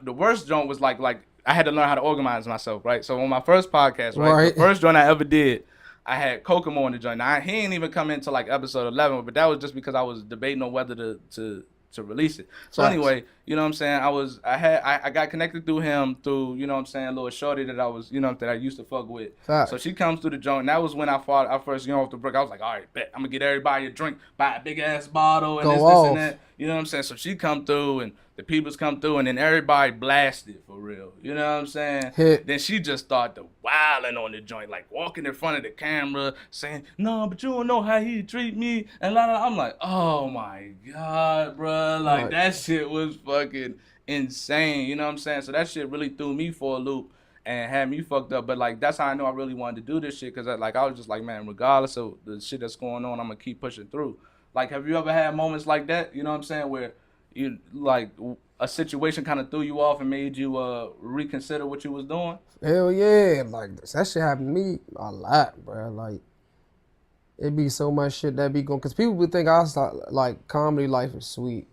the worst joint was like I had to learn how to organize myself, right? So on my first podcast, right? The first joint I ever did, I had Kokomo on the joint. Now, he ain't even come into like episode 11, but that was just because I was debating on whether to release it. So anyway, you know what I'm saying? I got connected through him through, you know what I'm saying, little shorty that I was, that I used to fuck with. So she comes through the joint. And that was when I first, off the brick. I was like, all right, bet. I'm gonna get everybody a drink, buy a big ass bottle and this and that. You know what I'm saying? So she come through and the peoples come through and then everybody blasted for real. You know what I'm saying? Then she just started wilding on the joint, like walking in front of the camera, saying, no, but you don't know how he treat me. And I'm like, oh my God, bro. Like, that shit was fucking insane. You know what I'm saying? So that shit really threw me for a loop and had me fucked up. But like, that's how I know I really wanted to do this shit. Cause I was just like, man, regardless of the shit that's going on, I'm gonna keep pushing through. Like, have you ever had moments like that? You know what I'm saying? Where you, like, a situation kind of threw you off and made you reconsider what you was doing? Hell yeah. Like, that shit happened to me a lot, bro. Like, it be so much shit that be going. Because people would think like, comedy life is sweet.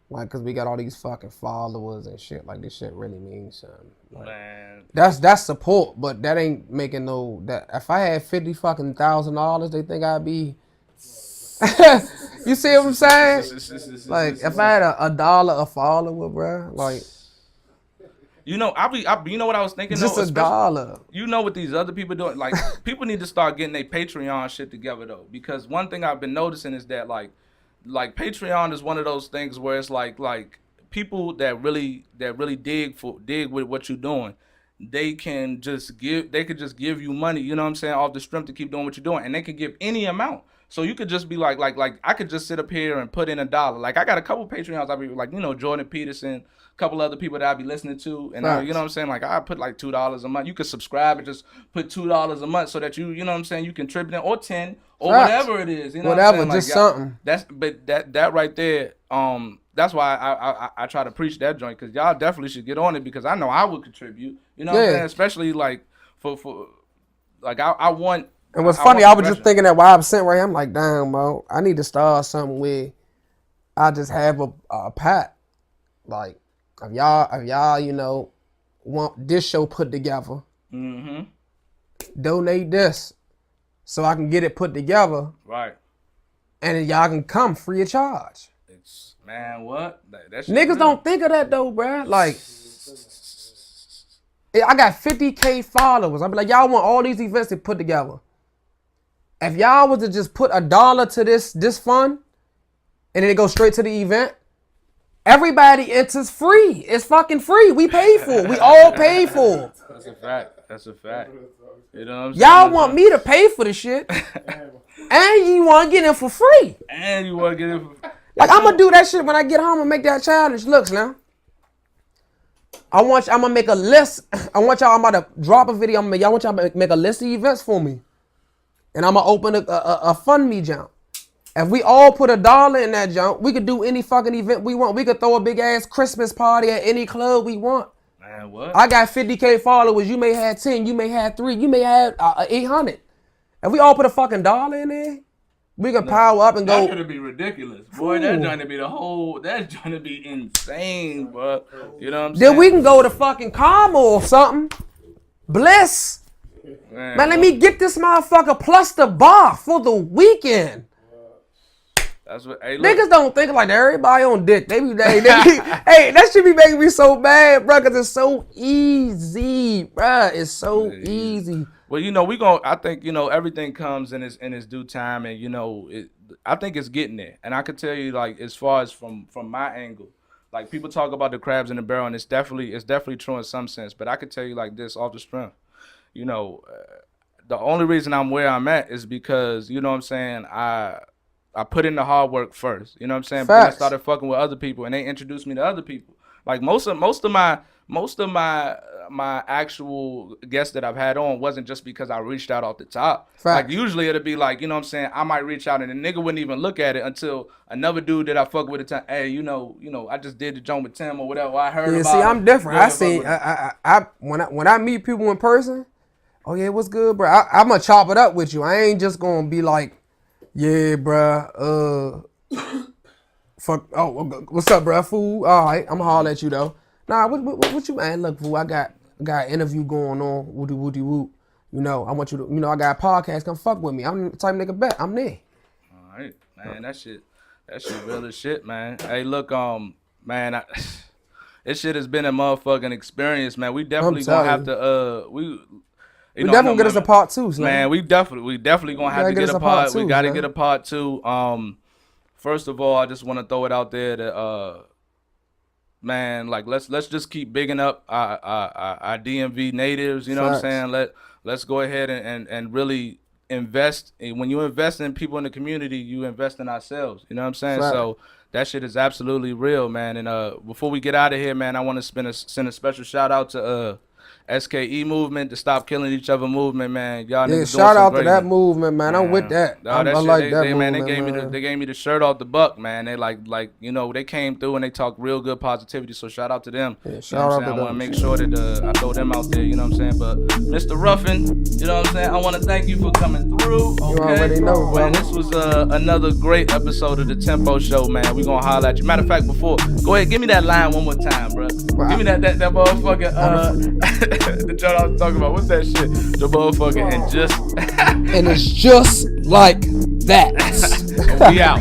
Like, because we got all these fucking followers and shit. Like, this shit really means something. Like, man. That's support, but that ain't making no... That if I had $50,000, they think I'd be... You see what I'm saying? Like, if I had a dollar a follower, bro, like, you know, you know what I was thinking? Just a dollar. You know what these other people doing? Like, people need to start getting their Patreon shit together though, because one thing I've been noticing is that like Patreon is one of those things where it's like people that really dig with what you're doing. They could just give you money, you know what I'm saying, off the strength to keep doing what you're doing, and they could give any amount. So you could just be like I could just sit up here and put in $1. Like, I got a couple Patreons. I be like, Jordan Peterson, a couple other people that I be listening to, and you know what I'm saying. Like, I put like $2 a month. You could subscribe and just put $2 a month so that you know what I'm saying, you contribute, or 10 or whatever it is. You know whatever, what I'm saying? just something. That right there. That's why I try to preach that joint, because y'all definitely should get on it, because I know I would contribute. You know what I'm saying? Especially like for like I want. And what's funny, I was just thinking that while I'm sitting right here, I'm like, damn, bro, I need to start something where I just have a pat. Like, if y'all, want this show put together, donate this so I can get it put together. Right. And then y'all can come free of charge. Man, what? Niggas don't think of that though, bro. Like, I got 50K followers. I be like, y'all want all these events to put together. If y'all was to just put $1 to this fund, and then it goes straight to the event, everybody enters free. It's fucking free. We pay for it. We all pay for it. That's a fact. You know what I'm saying? Y'all want me to pay for the shit, and you want to get in for free. Like, I'm gonna do that shit when I get home and make that challenge. Look, now. I'm gonna make a list. I'm about to drop a video. Y'all want y'all to make a list of events for me. And I'm gonna open a fund me jump. If we all put $1 in that junk, we could do any fucking event we want. We could throw a big ass Christmas party at any club we want. Man, what? I got 50K followers. You may have 10. You may have 3. You may have 800. If we all put a fucking $1 in there, we can power up and go. That's gonna be ridiculous, boy. That's gonna be that's gonna be insane, bro. You know what I'm saying? Then we can go to fucking Karma or something. Bliss. Man, let me get this motherfucker plus the bar for the weekend. That's what. Hey, look. Niggas don't think like that. Everybody on dick. They be hey, that should be making me so mad, bro, because it's so easy, bro. It's so easy. Well, I think, everything comes in its due time, and, I think it's getting there. And I could tell you, like, as far as from my angle, like, people talk about the crabs in the barrel, and it's definitely true in some sense. But I could tell you like this off the strength. The only reason I'm where I'm at is because, you know what I'm saying, I put in the hard work first. You know what I'm saying? But then I started fucking with other people, and they introduced me to other people. Like most of my actual guests that I've had on wasn't just because I reached out off the top. Like usually it'll be like, you know what I'm saying, I might reach out and the nigga wouldn't even look at it until another dude that I fuck with at the time, hey, I just did the joint with Tim or whatever. I heard about. See, I'm different. When I meet people in person, oh yeah, what's good, bro? I'm gonna chop it up with you. I ain't just gonna be like, yeah, bro. What's up, bro? Fool. All right, I'm gonna holler at you though. Nah, what you, man? Look, fool, I got an interview going on. Woody woo. I want you to, I got a podcast. Come fuck with me. I'm the type of nigga bet. I'm there. All right, man. That shit real as shit, man. Hey, look, man, this shit has been a motherfucking experience, man. We definitely gonna have to, we definitely gonna get us a part 2, son. Man, we definitely gonna have to get a part 2. We gotta get a part 2. First of all, I just want to throw it out there that, man, like let's just keep bigging up our DMV natives. You know what I'm saying? Let's go ahead and really invest. When you invest in people in the community, you invest in ourselves. You know what I'm saying? So that shit is absolutely real, man. And before we get out of here, man, I want to send a special shout out to SKE movement, the Stop Killing Each Other movement, man. Y'all niggas shout out to that man. movement, man. I'm with that. I like that movement, man. They gave me the shirt off the buck, man. They like they came through and they talked real good positivity. So shout out to them. Yeah, shout out to them. I want to make sure that I throw them out there. You know what I'm saying? But Mr. Ruffin, you know what I'm saying? I want to thank you for coming through. Okay? You already know, man. This was another great episode of the Tempo Show, man. We gonna holler at you. Matter of fact, go ahead, give me that line one more time, bro. Wow. Give me that motherfucking the joint I was talking about. What's that shit? The motherfucker and it's just like that. We out.